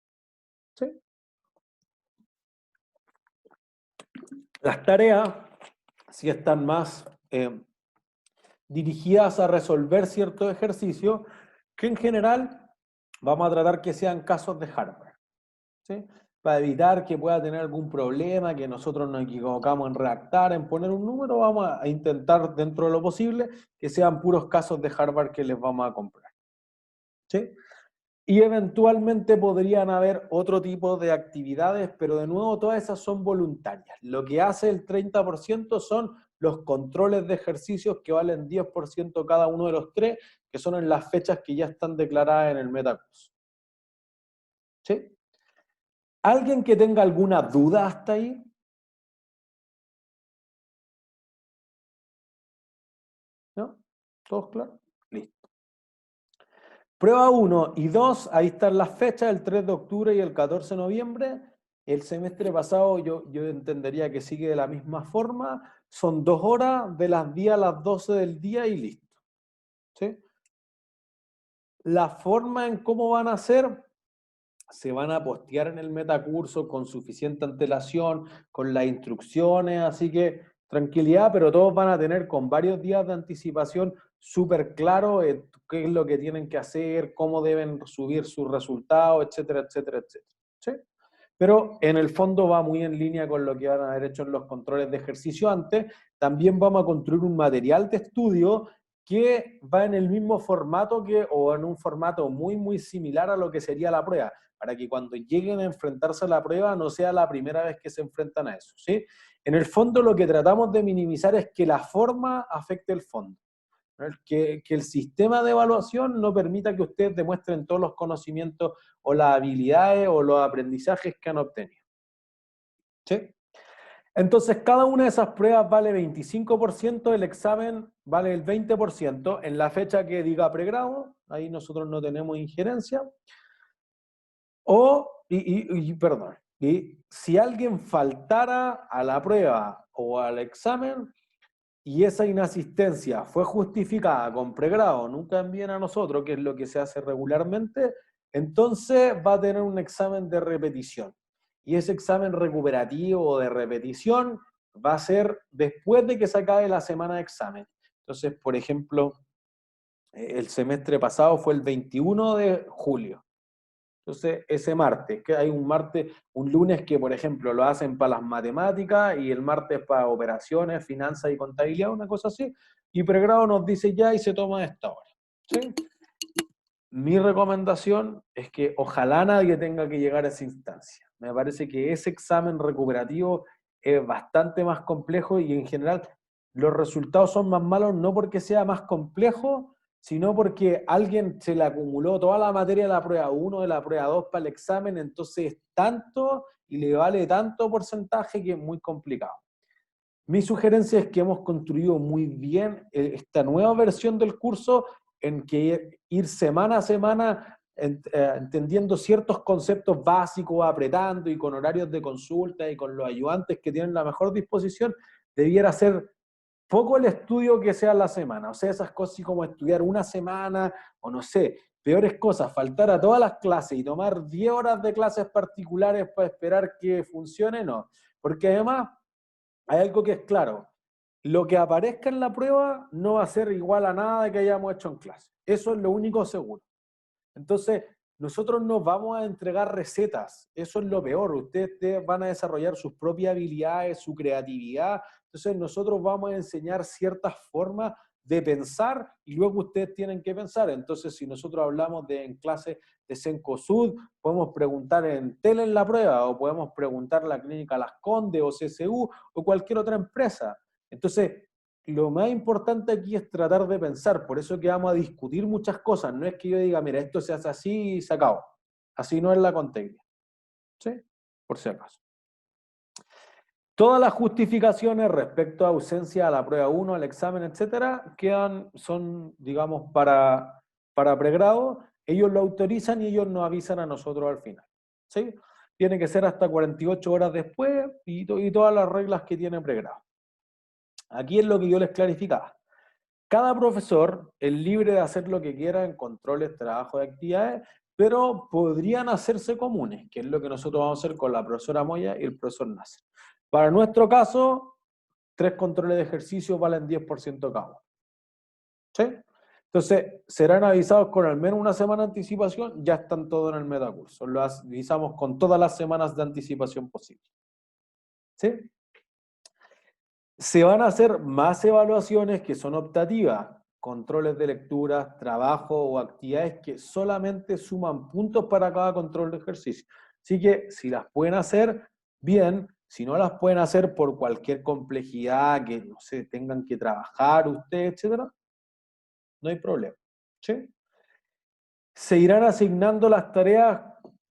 ¿Sí? Las tareas sí están más dirigidas a resolver ciertos ejercicios que en general vamos a tratar que sean casos de hardware. ¿Sí? Para evitar que pueda tener algún problema, que nosotros nos equivocamos en redactar, en poner un número, vamos a intentar dentro de lo posible que sean puros casos de hardware que les vamos a comprar. ¿Sí? Y eventualmente podrían haber otro tipo de actividades, pero de nuevo todas esas son voluntarias. Lo que hace el 30% son los controles de ejercicios que valen 10% cada uno de los tres, que son en las fechas que ya están declaradas en el metacurso. ¿Sí? ¿Alguien que tenga alguna duda hasta ahí? ¿No? ¿Todos claros? Listo. Prueba 1 y 2, ahí están las fechas, el 3 de octubre y el 14 de noviembre. El semestre pasado yo entendería que sigue de la misma forma. Son 2 horas, de las 10 a las 12 del día y listo. ¿Sí? La forma en cómo van a ser, se van a postear en el metacurso con suficiente antelación, con las instrucciones, así que tranquilidad, pero todos van a tener con varios días de anticipación súper claro qué es lo que tienen que hacer, cómo deben subir sus resultados, etcétera, etcétera, etcétera. ¿Sí? Pero en el fondo va muy en línea con lo que van a haber hecho en los controles de ejercicio antes. También vamos a construir un material de estudio que va en el mismo formato o en un formato muy, muy similar a lo que sería la prueba, para que cuando lleguen a enfrentarse a la prueba no sea la primera vez que se enfrentan a eso, ¿sí? En el fondo lo que tratamos de minimizar es que la forma afecte el fondo. Que el sistema de evaluación no permita que ustedes demuestren todos los conocimientos o las habilidades o los aprendizajes que han obtenido. ¿Sí? Entonces, cada una de esas pruebas vale 25%, el examen vale el 20%, en la fecha que diga pregrado, ahí nosotros no tenemos injerencia, perdón, Y si alguien faltara a la prueba o al examen y esa inasistencia fue justificada con pregrado, nunca envíen a nosotros, que es lo que se hace regularmente, entonces va a tener un examen de repetición. Y ese examen recuperativo o de repetición va a ser después de que se acabe la semana de examen. Entonces, por ejemplo, el semestre pasado fue el 21 de julio. Entonces, ese martes, que hay un martes, un lunes que, por ejemplo, lo hacen para las matemáticas y el martes para operaciones, finanzas y contabilidad, una cosa así, y pregrado nos dice ya y se toma esta hora. ¿Sí? Mi recomendación es que ojalá nadie tenga que llegar a esa instancia. Me parece que ese examen recuperativo es bastante más complejo y en general los resultados son más malos no porque sea más complejo, sino porque alguien se le acumuló toda la materia de la prueba 1, de la prueba 2 para el examen, entonces es tanto y le vale tanto porcentaje que es muy complicado. Mi sugerencia es que hemos construido muy bien esta nueva versión del curso en que ir semana a semana entendiendo ciertos conceptos básicos, apretando y con horarios de consulta y con los ayudantes que tienen la mejor disposición, debiera ser poco el estudio que sea la semana. O sea, esas cosas así como estudiar una semana o no sé, peores cosas, faltar a todas las clases y tomar 10 horas de clases particulares para esperar que funcione, no. Porque además hay algo que es claro, lo que aparezca en la prueba no va a ser igual a nada que hayamos hecho en clase. Eso es lo único seguro. Entonces, nosotros nos vamos a entregar recetas, eso es lo peor, ustedes van a desarrollar sus propias habilidades, su creatividad, entonces nosotros vamos a enseñar ciertas formas de pensar y luego ustedes tienen que pensar. Entonces, si nosotros hablamos en clase de Cencosud, podemos preguntar en Tele en la prueba o podemos preguntar en la clínica Las Condes o CSU o cualquier otra empresa. Entonces, lo más importante aquí es tratar de pensar, por eso que vamos a discutir muchas cosas, no es que yo diga, mira, esto se hace así y se acabó. Así no es la contabilidad. ¿Sí? Por si acaso. Todas las justificaciones respecto a ausencia a la prueba 1, al examen, etcétera, son, digamos, para pregrado, ellos lo autorizan y ellos nos avisan a nosotros al final. ¿Sí? Tiene que ser hasta 48 horas después y todas las reglas que tiene pregrado. Aquí es lo que yo les clarificaba. Cada profesor es libre de hacer lo que quiera en controles, trabajo de actividades, pero podrían hacerse comunes, que es lo que nosotros vamos a hacer con la profesora Moya y el profesor Nasser. Para nuestro caso, 3 controles de ejercicio valen 10% cada uno. ¿Sí? Entonces, serán avisados con al menos una semana de anticipación, ya están todos en el metacurso. Lo avisamos con todas las semanas de anticipación posible. ¿Sí? Se van a hacer más evaluaciones que son optativas, controles de lectura, trabajo o actividades que solamente suman puntos para cada control de ejercicio. Así que si las pueden hacer, bien, si no las pueden hacer por cualquier complejidad que, no sé, tengan que trabajar ustedes, etcétera, no hay problema. ¿Sí? Se irán asignando las tareas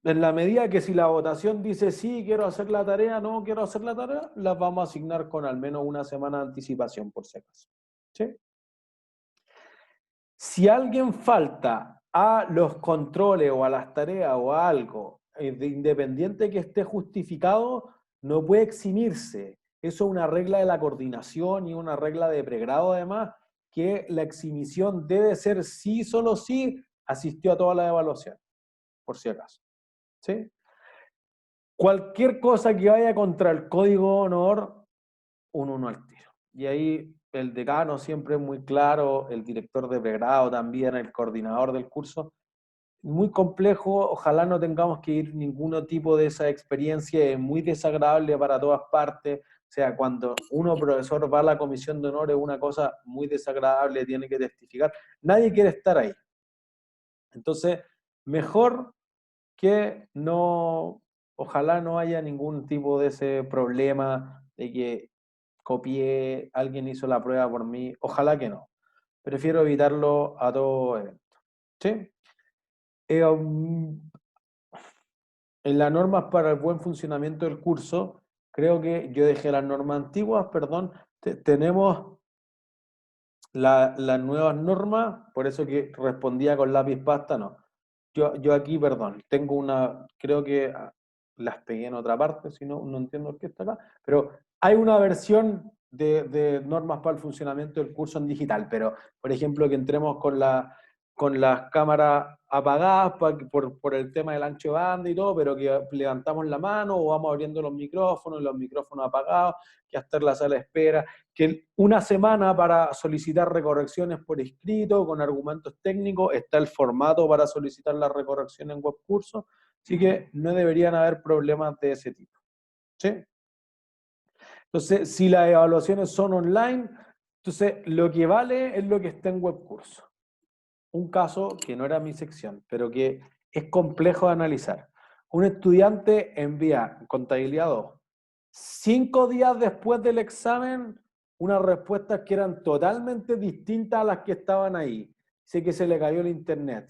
en la medida que si la votación dice sí, quiero hacer la tarea, no quiero hacer la tarea, las vamos a asignar con al menos una semana de anticipación, por si acaso. ¿Sí? Si alguien falta a los controles o a las tareas o a algo, independiente que esté justificado, no puede eximirse. Eso es una regla de la coordinación y una regla de pregrado además, que la exhibición debe ser sí, solo sí, asistió a toda la evaluación, por si acaso. ¿Sí? Cualquier cosa que vaya contra el código de honor, un 1 al tiro. Y ahí el decano siempre es muy claro, el director de pregrado también, el coordinador del curso. Muy complejo, ojalá no tengamos que ir ningún tipo de esa experiencia, es muy desagradable para todas partes. O sea, cuando uno, profesor, va a la comisión de honor es una cosa muy desagradable, tiene que testificar. Nadie quiere estar ahí. Entonces, mejor que no, ojalá no haya ningún tipo de ese problema de que copié, alguien hizo la prueba por mí, ojalá que no. Prefiero evitarlo a todo evento. ¿Sí? En las normas para el buen funcionamiento del curso, creo que yo dejé las normas antiguas, perdón, tenemos las nuevas normas, por eso que respondía con lápiz pasta, no. Yo aquí, perdón, tengo una, creo que las pegué en otra parte, si no, no entiendo por qué está acá, pero hay una versión de normas para el funcionamiento del curso en digital, pero por ejemplo que entremos con las cámaras apagadas por el tema del ancho de banda y todo, pero que levantamos la mano o vamos abriendo los micrófonos apagados, que hasta en la sala de espera, que una semana para solicitar recorrecciones por escrito, con argumentos técnicos, está el formato para solicitar la recorrección en webcurso, así que no deberían haber problemas de ese tipo. ¿Sí? Entonces, si las evaluaciones son online, entonces lo que vale es lo que está en webcurso. Un caso que no era mi sección, pero que es complejo de analizar. Un estudiante envía contabilidad 2. 5 días después del examen, unas respuestas que eran totalmente distintas a las que estaban ahí. Sé que se le cayó el internet,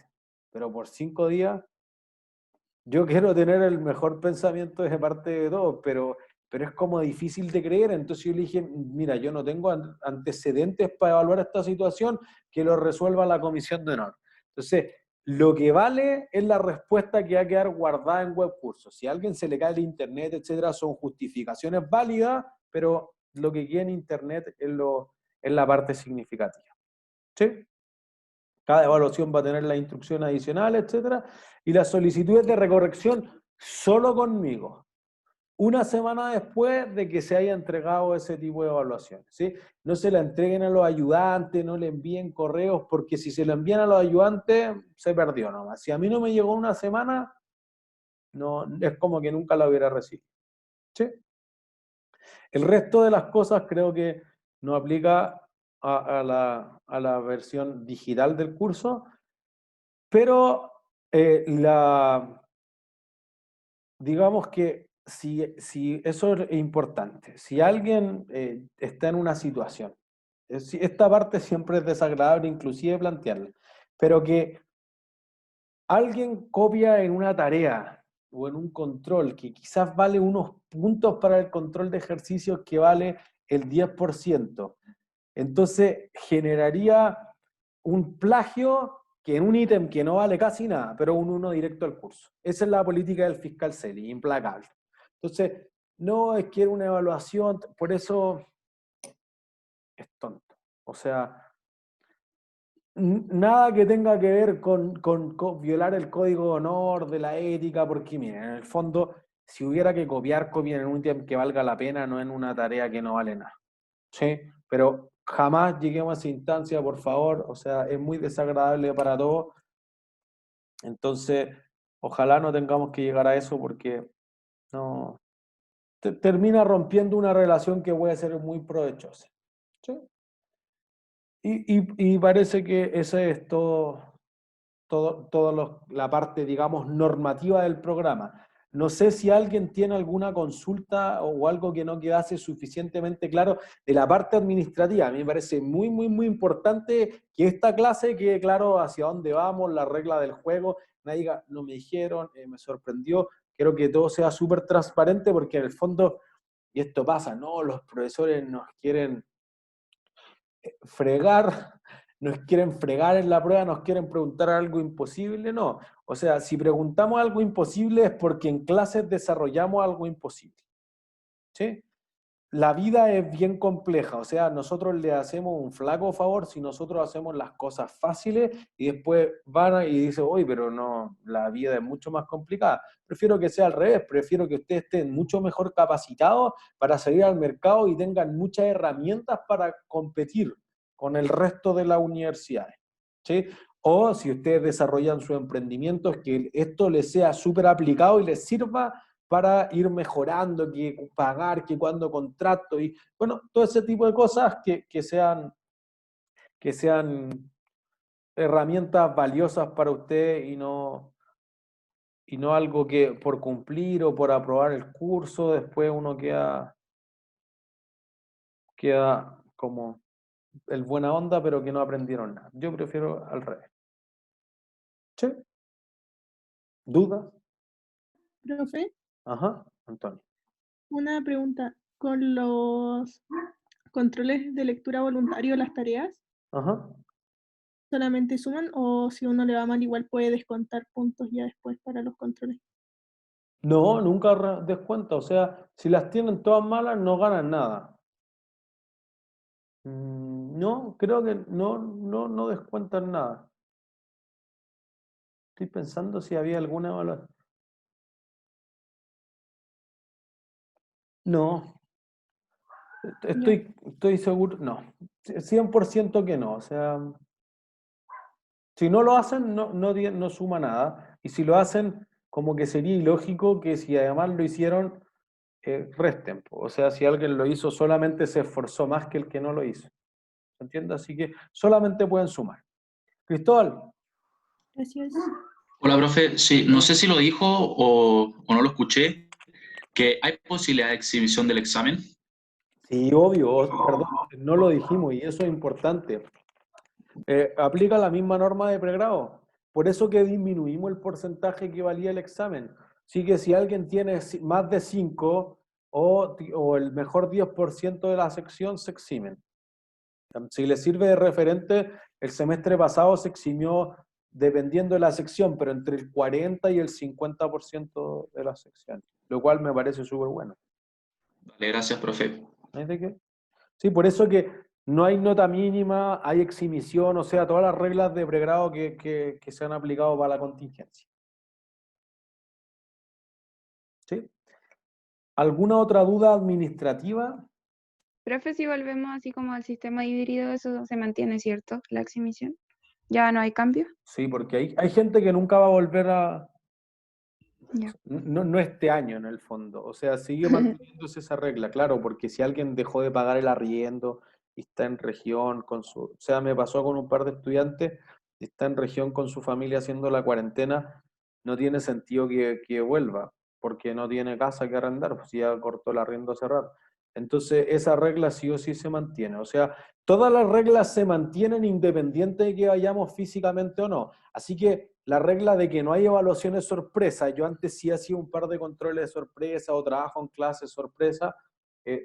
pero por 5 días yo quiero tener el mejor pensamiento de parte de todos, pero es como difícil de creer. Entonces yo le dije, mira, yo no tengo antecedentes para evaluar esta situación, que lo resuelva la comisión de honor. Entonces, lo que vale es la respuesta que va a quedar guardada en webcursos. Si a alguien se le cae el internet, etcétera, son justificaciones válidas, pero lo que queda en internet es la parte significativa. ¿Sí? Cada evaluación va a tener las instrucciones adicionales, etcétera, y las solicitudes de recorrección solo conmigo. Una semana después de que se haya entregado ese tipo de evaluaciones, ¿sí? No se la entreguen a los ayudantes, no le envíen correos, porque si se la envían a los ayudantes, se perdió nomás. Si a mí no me llegó una semana, no, es como que nunca la hubiera recibido. ¿Sí? El resto de las cosas creo que no aplica a la versión digital del curso, pero digamos que si eso es importante, si alguien está en una situación, esta parte siempre es desagradable inclusive plantearla, pero que alguien copia en una tarea o en un control que quizás vale unos puntos para el control de ejercicios que vale el 10%. Entonces generaría un plagio que en un ítem que no vale casi nada, pero un 1 directo al curso. Esa es la política del fiscal Celi, implacable. Entonces, no es que era una evaluación, por eso es tonto. O sea, nada que tenga que ver con violar el código de honor, de la ética, porque miren, en el fondo, si hubiera que copiar, copien en un ítem que valga la pena, no en una tarea que no vale nada. ¿Sí? Pero jamás lleguemos a esa instancia, por favor, o sea, es muy desagradable para todos, entonces ojalá no tengamos que llegar a eso porque no termina rompiendo una relación que puede ser muy provechosa. ¿Sí? Y parece que ese es la parte, digamos, normativa del programa. No sé si alguien tiene alguna consulta o algo que no quedase suficientemente claro de la parte administrativa. A mí me parece muy, muy, muy importante que esta clase quede claro hacia dónde vamos, la regla del juego. Nadie diga, no me dijeron, me sorprendió. Quiero que todo sea súper transparente porque en el fondo, y esto pasa, ¿no? Los profesores nos quieren fregar, nos quieren fregar en la prueba, nos quieren preguntar algo imposible, no. O sea, si preguntamos algo imposible es porque en clases desarrollamos algo imposible. ¿Sí? La vida es bien compleja, o sea, nosotros le hacemos un flaco favor si nosotros hacemos las cosas fáciles y después van y dicen, oye, pero no, la vida es mucho más complicada. Prefiero que sea al revés, prefiero que ustedes estén mucho mejor capacitados para salir al mercado y tengan muchas herramientas para competir con el resto de las universidades. ¿Sí? O si ustedes desarrollan sus emprendimientos, que esto les sea súper aplicado y les sirva para ir mejorando, que pagar, que cuando contrato, y bueno, todo ese tipo de cosas que sean herramientas valiosas para usted y no algo que por cumplir o por aprobar el curso, después uno queda como el buena onda, pero que no aprendieron nada. Yo prefiero al revés. ¿Sí? ¿Dudas? Profe, Ajá, Antonio. una pregunta. ¿Con los controles de lectura voluntario las tareas Ajá. solamente suman o si uno le va mal igual puede descontar puntos ya después para los controles? No, nunca descuenta. O sea, si las tienen todas malas, no ganan nada. No, creo que no descuentan nada. Estoy pensando si había alguna evaluación. No, Ya. estoy seguro, no. 100% que no. O sea, si no lo hacen, no suma nada. Y si lo hacen, como que sería ilógico que si además lo hicieron, resten. O sea, si alguien lo hizo, solamente se esforzó más que el que no lo hizo. ¿Se entiende? Así que solamente pueden sumar. Cristóbal. Gracias. Hola, profe. Sí, no sé si lo dijo o no lo escuché, que hay posibilidad de exhibición del examen. Sí, obvio, perdón, no lo dijimos y eso es importante. Aplica la misma norma de pregrado. Por eso que disminuimos el porcentaje que valía el examen. Así que si alguien tiene más de 5 o el mejor 10% de la sección, se eximen. Si le sirve de referente, el semestre pasado se eximió dependiendo de la sección, pero entre el 40 y el 50% de la sección, lo cual me parece súper bueno. Vale, gracias, profe. ¿No hay de qué? Sí, por eso que no hay nota mínima, hay exhibición, o sea, todas las reglas de pregrado que se han aplicado para la contingencia. ¿Sí? ¿Alguna otra duda administrativa? Profe, si volvemos así como al sistema híbrido, eso se mantiene, ¿cierto? La exhibición. ¿Ya no hay cambio? Sí, porque hay gente que nunca va a volver a... Ya. No este año en el fondo, o sea, sigue manteniéndose esa regla, claro, porque si alguien dejó de pagar el arriendo y está en región con su... O sea, me pasó con un par de estudiantes, está en región con su familia haciendo la cuarentena, no tiene sentido que vuelva, porque no tiene casa que arrendar, pues ya cortó el arriendo hace rato. Entonces, esa regla sí o sí se mantiene. O sea, todas las reglas se mantienen independiente de que vayamos físicamente o no. Así que la regla de que no hay evaluaciones sorpresa, yo antes sí hacía un par de controles de sorpresa o trabajo en clases sorpresa,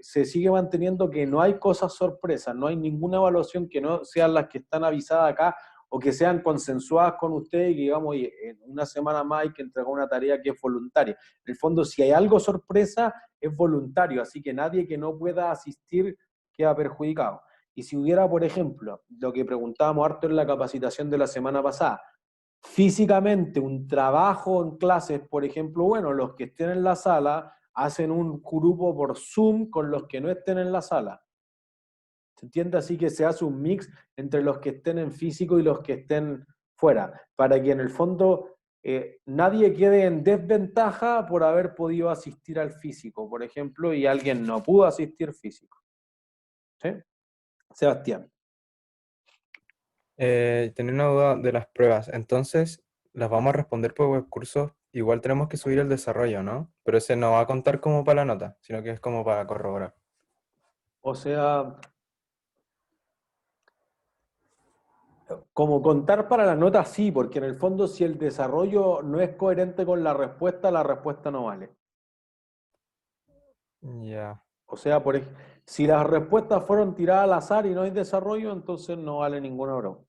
se sigue manteniendo que no hay cosas sorpresas, no hay ninguna evaluación que no sean las que están avisadas acá o que sean consensuadas con ustedes y que digamos, oye, en una semana más hay que entregar una tarea que es voluntaria. En el fondo, si hay algo sorpresa, es voluntario, así que nadie que no pueda asistir queda perjudicado. Y si hubiera, por ejemplo, lo que preguntábamos harto en la capacitación de la semana pasada, físicamente un trabajo en clases, por ejemplo, bueno, los que estén en la sala hacen un grupo por Zoom con los que no estén en la sala. ¿Se entiende? Así que se hace un mix entre los que estén en físico y los que estén fuera, para que en el fondo nadie quede en desventaja por haber podido asistir al físico, por ejemplo, y alguien no pudo asistir físico. ¿Sí? Sebastián. Tenía una duda de las pruebas. Entonces, las vamos a responder por webcursos. Igual tenemos que subir el desarrollo, ¿no? Pero ese no va a contar como para la nota, sino que es como para corroborar. O sea, como contar para la nota sí, porque en el fondo si el desarrollo no es coherente con la respuesta no vale. Ya. O sea, si las respuestas fueron tiradas al azar y no hay desarrollo, entonces no vale ninguna broma.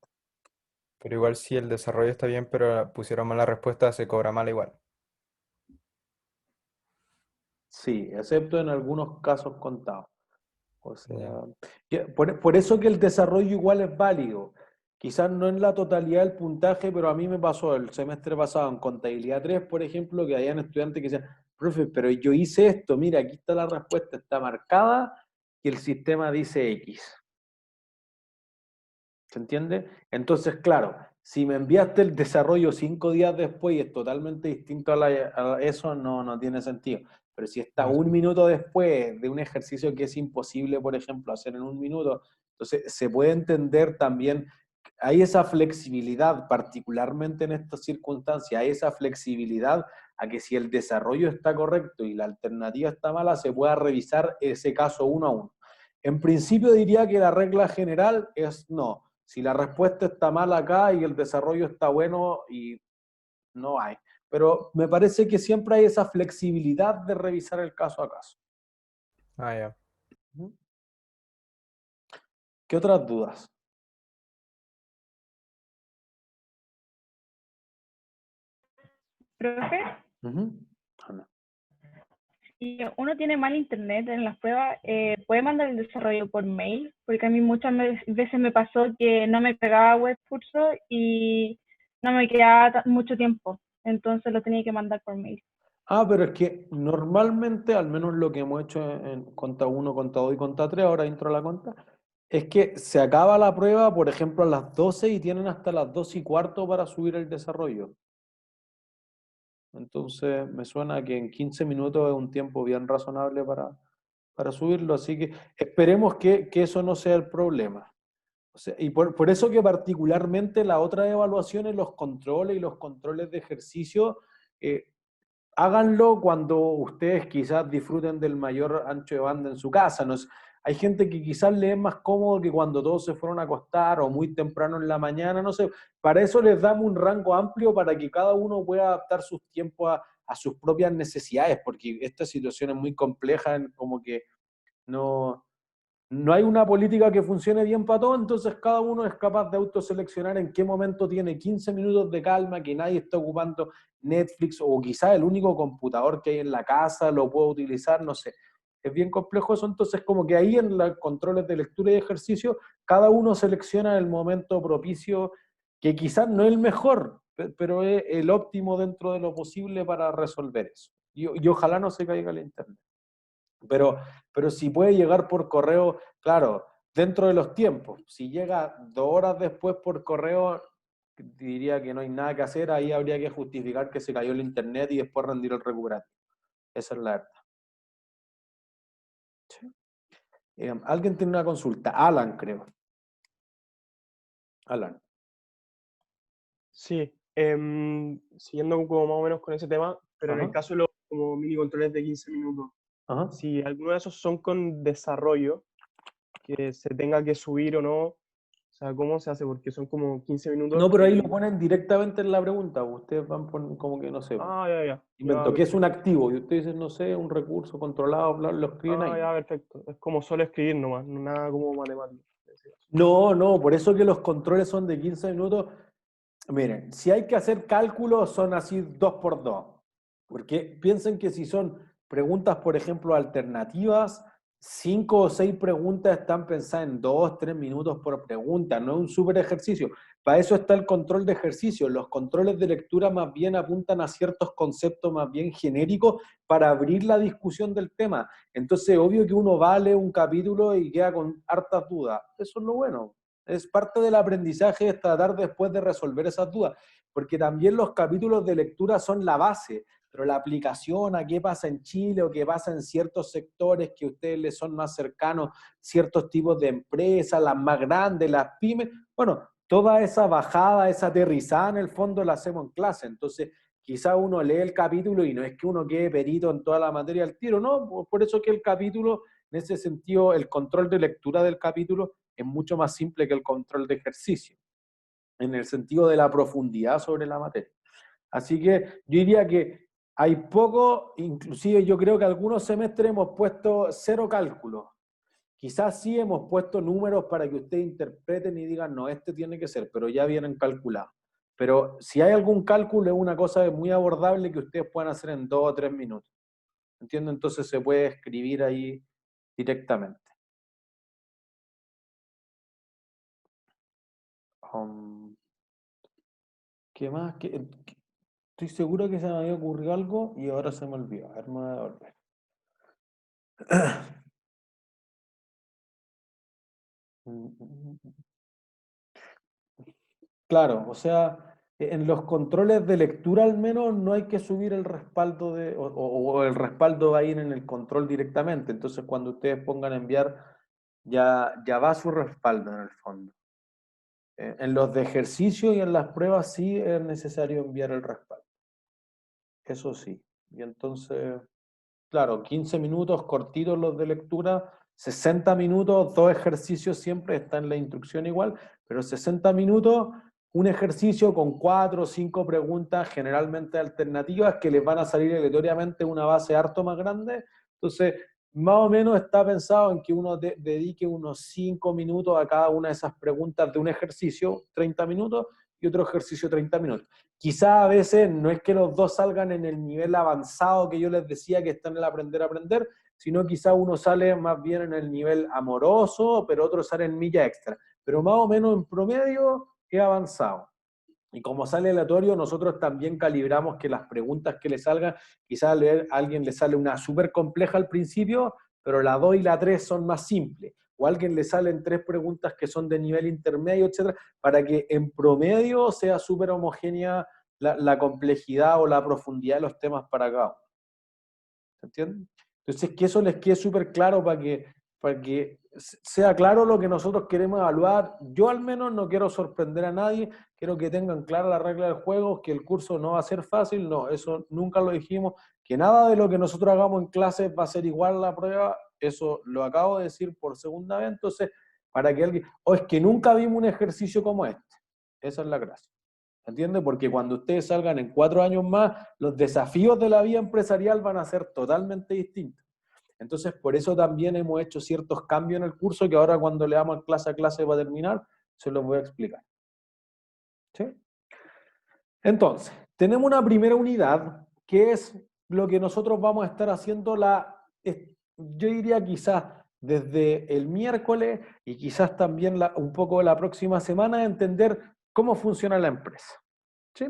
Pero igual si el desarrollo está bien, pero pusieron mal la respuesta, se cobra mal igual. Sí, excepto en algunos casos contados. O sea, Ya. por eso que el desarrollo igual es válido. Quizás no en la totalidad del puntaje, pero a mí me pasó el semestre pasado en contabilidad 3, por ejemplo, que habían estudiantes que decían, profe, pero yo hice esto, mira, aquí está la respuesta, está marcada y el sistema dice X. ¿Se entiende? Entonces, claro, si me enviaste el desarrollo 5 días después y es totalmente distinto a eso, no tiene sentido. Pero si está No, un sí. minuto después de un ejercicio que es imposible, por ejemplo, hacer en un minuto, entonces se puede entender también, hay esa flexibilidad, particularmente en estas circunstancias, hay esa flexibilidad a que si el desarrollo está correcto y la alternativa está mala, se pueda revisar ese caso uno a uno. En principio diría que la regla general es no. Si la respuesta está mal acá y el desarrollo está bueno y no hay. Pero me parece que siempre hay esa flexibilidad de revisar el caso a caso. Ah, ya. ¿Qué otras dudas? Profe, Ana. si uno tiene mal internet en las pruebas, ¿puede mandar el desarrollo por mail? Porque a mí muchas veces me pasó que no me pegaba Webcurso y no me quedaba mucho tiempo, entonces lo tenía que mandar por mail. Ah, pero es que normalmente, al menos lo que hemos hecho en Conta 1, Conta 2 y Conta 3, ahora entro a la Conta, es que se acaba la prueba, por ejemplo, a las 12 y tienen hasta las 2:15 para subir el desarrollo. Entonces, me suena que en 15 minutos es un tiempo bien razonable para subirlo, así que esperemos que eso no sea el problema. O sea, y por eso que particularmente la otra evaluación en los controles y los controles de ejercicio, háganlo cuando ustedes quizás disfruten del mayor ancho de banda en su casa. No sé, hay gente que quizás le es más cómodo que cuando todos se fueron a acostar o muy temprano en la mañana, no sé. Para eso les damos un rango amplio para que cada uno pueda adaptar sus tiempos a sus propias necesidades, porque esta situación es muy compleja, como que no hay una política que funcione bien para todo, entonces cada uno es capaz de autoseleccionar en qué momento tiene 15 minutos de calma, que nadie está ocupando Netflix o quizás el único computador que hay en la casa lo puedo utilizar, no sé. Es bien complejo eso, entonces como que ahí en los controles de lectura y ejercicio, cada uno selecciona el momento propicio, que quizás no es el mejor, pero es el óptimo dentro de lo posible para resolver eso. Y ojalá no se caiga el internet. Pero si puede llegar por correo, claro, dentro de los tiempos. Si llega 2 horas después por correo, diría que no hay nada que hacer, ahí habría que justificar que se cayó el internet y después rendir el recuperativo. Esa es la verdad. Sí. Alguien tiene una consulta. Alan, creo. Alan. Sí, siguiendo como más o menos con ese tema, pero en el Ajá. caso de los como mini controles de 15 minutos, Ajá. si alguno de esos son con desarrollo, que se tenga que subir o no, o sea, ¿cómo se hace? Porque son como 15 minutos No, pero ahí que... lo ponen directamente en la pregunta. Ustedes van como que no sé. Ah, ya, Invento, ¿qué es un perfecto. activo? Y ustedes dicen, no sé, un recurso controlado, bla, lo escriben Ah, ahí. ya, perfecto. Es como solo escribir nomás, nada como matemático. No, por eso que los controles son de 15 minutos. Miren, si hay que hacer cálculos, son así 2x2. Porque piensen que si son preguntas, por ejemplo, alternativas, 5 o 6 preguntas están pensadas en 2, 3 minutos por pregunta, no es un súper ejercicio. Para eso está el control de ejercicio. Los controles de lectura más bien apuntan a ciertos conceptos más bien genéricos para abrir la discusión del tema. Entonces, obvio que uno va a leer un capítulo y queda con hartas dudas. Eso es lo bueno. Es parte del aprendizaje, es tratar después de resolver esas dudas, porque también los capítulos de lectura son la base, pero la aplicación a qué pasa en Chile o qué pasa en ciertos sectores que a ustedes les son más cercanos, ciertos tipos de empresas, las más grandes, las pymes, bueno, toda esa bajada, esa aterrizada en el fondo la hacemos en clase, entonces quizá uno lee el capítulo y no es que uno quede perito en toda la materia al tiro, no, por eso que el capítulo, en ese sentido, el control de lectura del capítulo es mucho más simple que el control de ejercicio, en el sentido de la profundidad sobre la materia. Así que yo diría que hay poco, inclusive yo creo que algunos semestres hemos puesto 0 cálculos. Quizás sí hemos puesto números para que ustedes interpreten y digan, no, este tiene que ser, pero ya vienen calculados. Pero si hay algún cálculo, es una cosa muy abordable que ustedes puedan hacer en 2 o 3 minutos. ¿Entienden? Entonces se puede escribir ahí directamente. ¿Qué más? Estoy seguro que se me había ocurrido algo y ahora se me olvidó. A ver, me voy a devolver. Claro, o sea, en los controles de lectura al menos no hay que subir el respaldo o el respaldo va a ir en el control directamente. Entonces cuando ustedes pongan a enviar, ya va su respaldo en el fondo. En los de ejercicio y en las pruebas sí es necesario enviar el respaldo. Eso sí. Y entonces, claro, 15 minutos cortitos los de lectura, 60 minutos, 2 ejercicios siempre, está en la instrucción igual, pero 60 minutos, un ejercicio con 4 o 5 preguntas generalmente alternativas que les van a salir aleatoriamente una base harto más grande. Entonces, más o menos está pensado en que uno dedique unos 5 minutos a cada una de esas preguntas de un ejercicio, 30 minutos, y otro ejercicio 30 minutos. Quizá a veces no es que los dos salgan en el nivel avanzado que yo les decía que está en el aprender a aprender, sino quizá uno sale más bien en el nivel amoroso, pero otro sale en milla extra. Pero más o menos en promedio es avanzado. Y como sale aleatorio, nosotros también calibramos que las preguntas que le salgan, quizás a alguien le sale una súper compleja al principio, pero la 2 y la 3 son más simples. O a alguien le salen 3 preguntas que son de nivel intermedio, etcétera, para que en promedio sea súper homogénea la complejidad o la profundidad de los temas para cada uno. ¿Se entiende? Entonces, que eso les quede súper claro para que sea claro lo que nosotros queremos evaluar. Yo al menos no quiero sorprender a nadie, quiero que tengan clara la regla del juego, que el curso no va a ser fácil, no, eso nunca lo dijimos, que nada de lo que nosotros hagamos en clase va a ser igual a la prueba, eso lo acabo de decir por segunda vez, entonces, para que alguien, o es que nunca vimos un ejercicio como este, esa es la gracia. ¿Entiendes? Porque cuando ustedes salgan en 4 años más, los desafíos de la vida empresarial van a ser totalmente distintos. Entonces, por eso también hemos hecho ciertos cambios en el curso que ahora cuando le damos clase a clase para terminar, se los voy a explicar. ¿Sí? Entonces, tenemos una primera unidad que es lo que nosotros vamos a estar haciendo yo diría quizás desde el miércoles y quizás también un poco la próxima semana, entender cómo funciona la empresa. ¿Sí?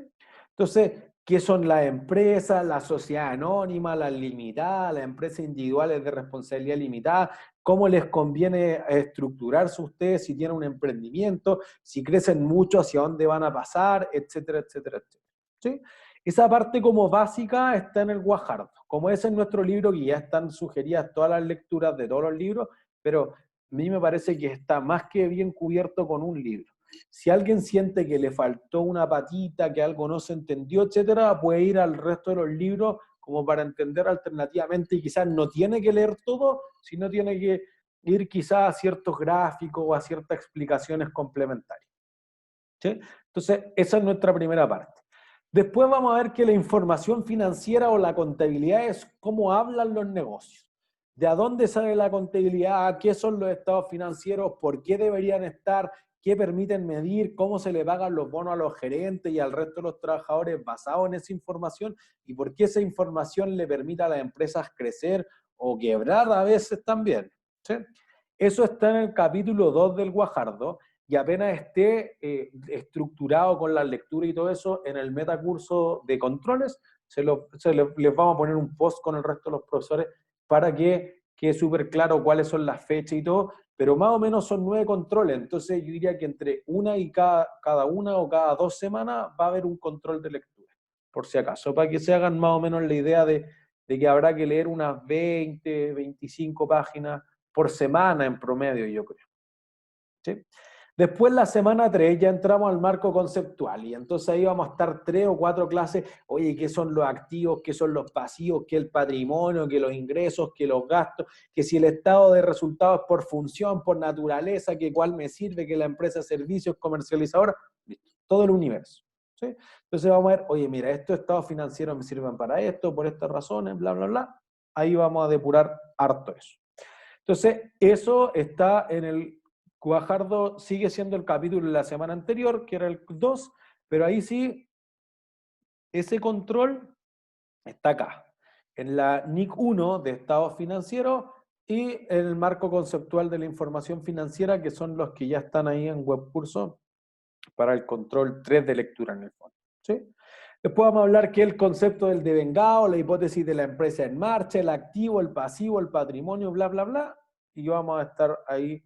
Entonces, ¿qué son las empresas, la sociedad anónima, las limitadas, las empresas individuales de responsabilidad limitada? ¿Cómo les conviene estructurarse ustedes si tienen un emprendimiento? Si crecen mucho, ¿hacia dónde van a pasar? Etcétera, etcétera, etcétera. ¿Sí? Esa parte como básica está en el Guajardo. Como ese es nuestro libro, que ya están sugeridas todas las lecturas de todos los libros, pero a mí me parece que está más que bien cubierto con un libro. Si alguien siente que le faltó una patita, que algo no se entendió, etcétera, puede ir al resto de los libros como para entender alternativamente y quizás no tiene que leer todo, sino tiene que ir quizás a ciertos gráficos o a ciertas explicaciones complementarias. ¿Sí? Entonces, esa es nuestra primera parte. Después vamos a ver que la información financiera o la contabilidad es cómo hablan los negocios. ¿De a dónde sale la contabilidad? ¿Qué son los estados financieros? ¿Por qué deberían estar? ¿Qué permiten medir? ¿Cómo se le pagan los bonos a los gerentes y al resto de los trabajadores basado en esa información? ¿Y por qué esa información le permite a las empresas crecer o quebrar a veces también? ¿Sí? Eso está en el capítulo 2 del Guajardo y apenas esté estructurado con la lectura y todo eso en el metacurso de controles, les vamos a poner un post con el resto de los profesores para que quede súper claro cuáles son las fechas y todo, pero más o menos son 9 controles, entonces yo diría que entre una y cada una o cada 2 semanas va a haber un control de lectura, por si acaso, para que se hagan más o menos la idea de que habrá que leer unas 20, 25 páginas por semana en promedio, yo creo. ¿Sí? Después, la semana 3, ya entramos al marco conceptual y entonces ahí vamos a estar 3 o 4 clases, oye, ¿qué son los activos, qué son los pasivos, qué el patrimonio, qué los ingresos, qué los gastos, que si el estado de resultados por función, por naturaleza, que cuál me sirve, que la empresa de servicios comercializadora, listo, todo el universo. ¿Sí? Entonces vamos a ver, oye, mira, estos estados financieros me sirven para esto, por estas razones, bla, bla, bla. Ahí vamos a depurar harto eso. Entonces, eso está en el Guajardo, sigue siendo el capítulo de la semana anterior, que era el 2, pero ahí sí, ese control está acá, en la NIC 1 de estados financieros y en el marco conceptual de la información financiera, que son los que ya están ahí en webcurso para el control 3 de lectura en el fondo. ¿Sí? Después vamos a hablar que el concepto del devengado, la hipótesis de la empresa en marcha, el activo, el pasivo, el patrimonio, bla, bla, bla, y vamos a estar ahí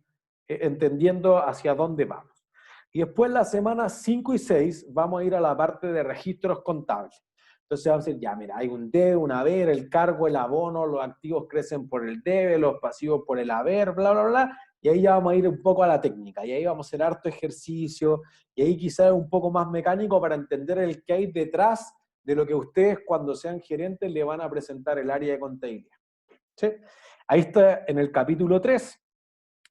entendiendo hacia dónde vamos. Y después las semanas 5 y 6 vamos a ir a la parte de registros contables. Entonces vamos a decir, ya mira, hay un debe, un haber, el cargo, el abono, los activos crecen por el debe, los pasivos por el haber, bla, bla, bla, y ahí ya vamos a ir un poco a la técnica, y ahí vamos a hacer harto ejercicio, y ahí quizás un poco más mecánico para entender el que hay detrás de lo que ustedes cuando sean gerentes le van a presentar el área de contabilidad. ¿Sí? Ahí está en el capítulo 3,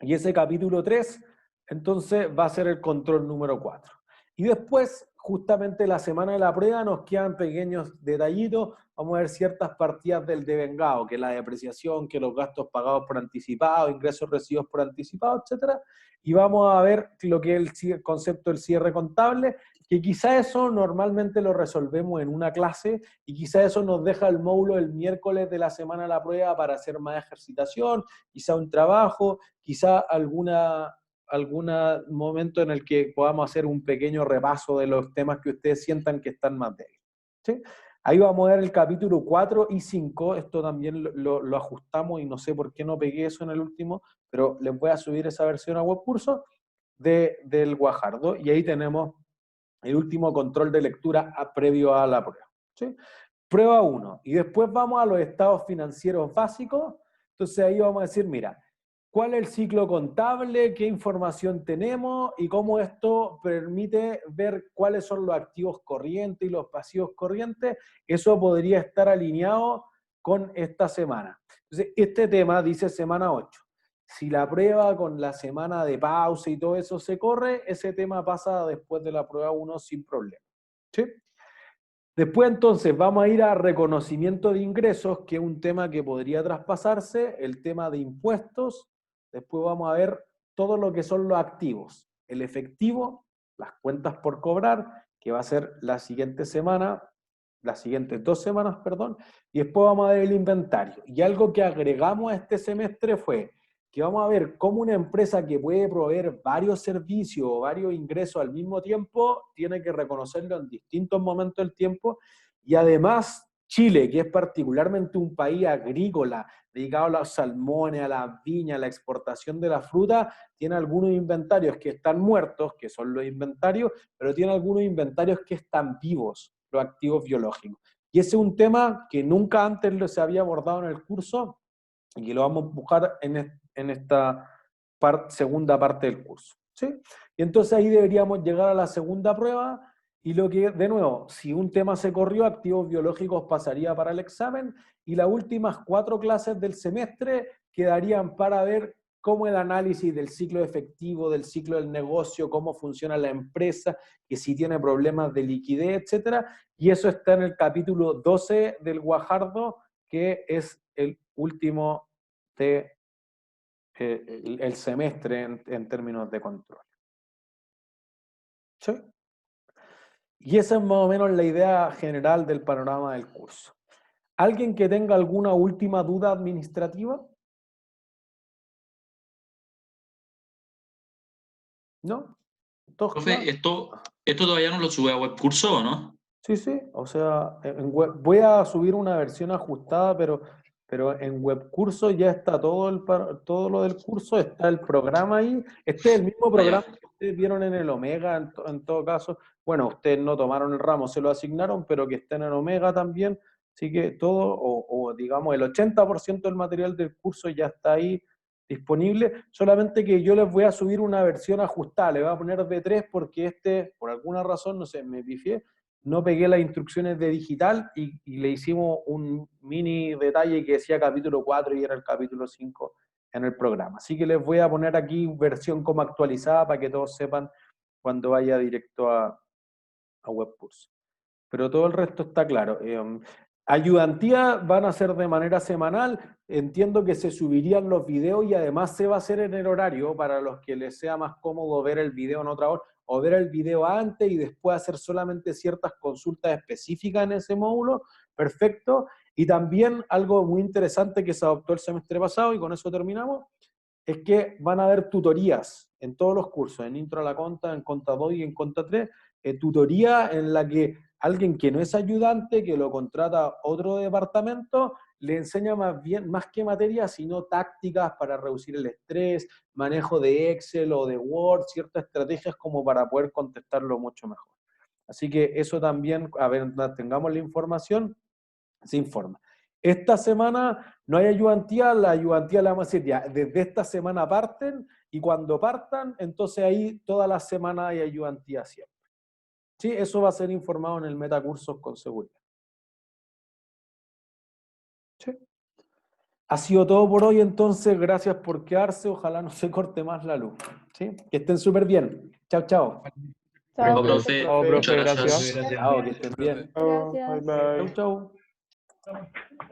y ese capítulo 3, entonces, va a ser el control número 4. Y después, justamente la semana de la prueba, nos quedan pequeños detallitos. Vamos a ver ciertas partidas del devengado, que es la depreciación, que los gastos pagados por anticipado, ingresos recibidos por anticipado, etc. Y vamos a ver lo que es el concepto del cierre contable, que quizá eso normalmente lo resolvemos en una clase y quizá eso nos deja el módulo el miércoles de la semana de la prueba para hacer más ejercitación, quizá un trabajo, quizá algún momento en el que podamos hacer un pequeño repaso de los temas que ustedes sientan que están más débiles. ¿Sí? Ahí vamos a ver el capítulo 4 y 5, esto también lo ajustamos y no sé por qué no pegué eso en el último, pero les voy a subir esa versión a webcurso del Guajardo y ahí tenemos el último control de lectura previo a la prueba. ¿Sí? Prueba 1. Y después vamos a los estados financieros básicos. Entonces ahí vamos a decir, mira, ¿cuál es el ciclo contable? ¿Qué información tenemos? Y cómo esto permite ver cuáles son los activos corrientes y los pasivos corrientes. Eso podría estar alineado con esta semana. Entonces, este tema dice semana 8. Si la prueba con la semana de pausa y todo eso se corre, ese tema pasa después de la prueba 1 sin problema. ¿Sí? Después entonces vamos a ir a reconocimiento de ingresos, que es un tema que podría traspasarse, el tema de impuestos. Después vamos a ver todo lo que son los activos, el efectivo, las cuentas por cobrar, que va a ser la siguiente semana, las siguientes 2 semanas, perdón, y después vamos a ver el inventario. Y algo que agregamos a este semestre fue que vamos a ver cómo una empresa que puede proveer varios servicios o varios ingresos al mismo tiempo tiene que reconocerlo en distintos momentos del tiempo. Y además, Chile, que es particularmente un país agrícola, dedicado a los salmones, a las viñas, a la exportación de la fruta, tiene algunos inventarios que están muertos, que son los inventarios, pero tiene algunos inventarios que están vivos, los activos biológicos. Y ese es un tema que nunca antes se había abordado en el curso y que lo vamos a buscar en esta segunda parte del curso. ¿Sí? Y entonces ahí deberíamos llegar a la segunda prueba y lo que, de nuevo, si un tema se corrió, activos biológicos pasaría para el examen y las últimas 4 clases del semestre quedarían para ver cómo el análisis del ciclo efectivo, del ciclo del negocio, cómo funciona la empresa, que si tiene problemas de liquidez, etc. Y eso está en el capítulo 12 del Guajardo, que es el último de el semestre en términos de control. ¿Sí? Y esa es más o menos la idea general del panorama del curso. ¿Alguien que tenga alguna última duda administrativa? ¿No? ¿Todos Profe, claros? ¿esto todavía no lo sube a webcurso o no? Sí, sí, o sea, voy a subir una versión ajustada, pero en webcurso ya está todo lo del curso, está el programa ahí. Este es el mismo programa que ustedes vieron en el Omega, en todo caso. Bueno, ustedes no tomaron el ramo, se lo asignaron, pero que está en el Omega también. Así que todo, o digamos el 80% del material del curso ya está ahí disponible, solamente que yo les voy a subir una versión ajustada, le voy a poner B3 porque por alguna razón, no sé, me pifié, no pegué las instrucciones de digital y le hicimos un mini detalle que decía capítulo 4 y era el capítulo 5 en el programa. Así que les voy a poner aquí versión como actualizada para que todos sepan cuando vaya directo a webcurso. Pero todo el resto está claro. Ayudantía van a ser de manera semanal, entiendo que se subirían los videos y además se va a hacer en el horario para los que les sea más cómodo ver el video en otra hora o ver el video antes y después hacer solamente ciertas consultas específicas en ese módulo, perfecto. Y también algo muy interesante que se adoptó el semestre pasado, y con eso terminamos, es que van a haber tutorías en todos los cursos, en Intro a la Conta, en Conta 2 y en Conta 3, tutoría en la que alguien que no es ayudante, que lo contrata otro departamento, le enseña más que materia, sino tácticas para reducir el estrés, manejo de Excel o de Word, ciertas estrategias como para poder contestarlo mucho mejor. Así que eso también, a ver, tengamos la información, se informa. Esta semana no hay ayudantía, la ayudantía la vamos a decir ya, desde esta semana parten, y cuando partan, entonces ahí toda la semana hay ayudantía siempre. Sí, eso va a ser informado en el metacursos con seguridad. Sí. Ha sido todo por hoy, entonces, gracias por quedarse, ojalá no se corte más la luz. ¿Sí? Que estén súper bien. Chao, chao. Chao, Profe, profe. muchas gracias. Chao, que estén bien. Chao, Gracias. bye bye. Chau, chau.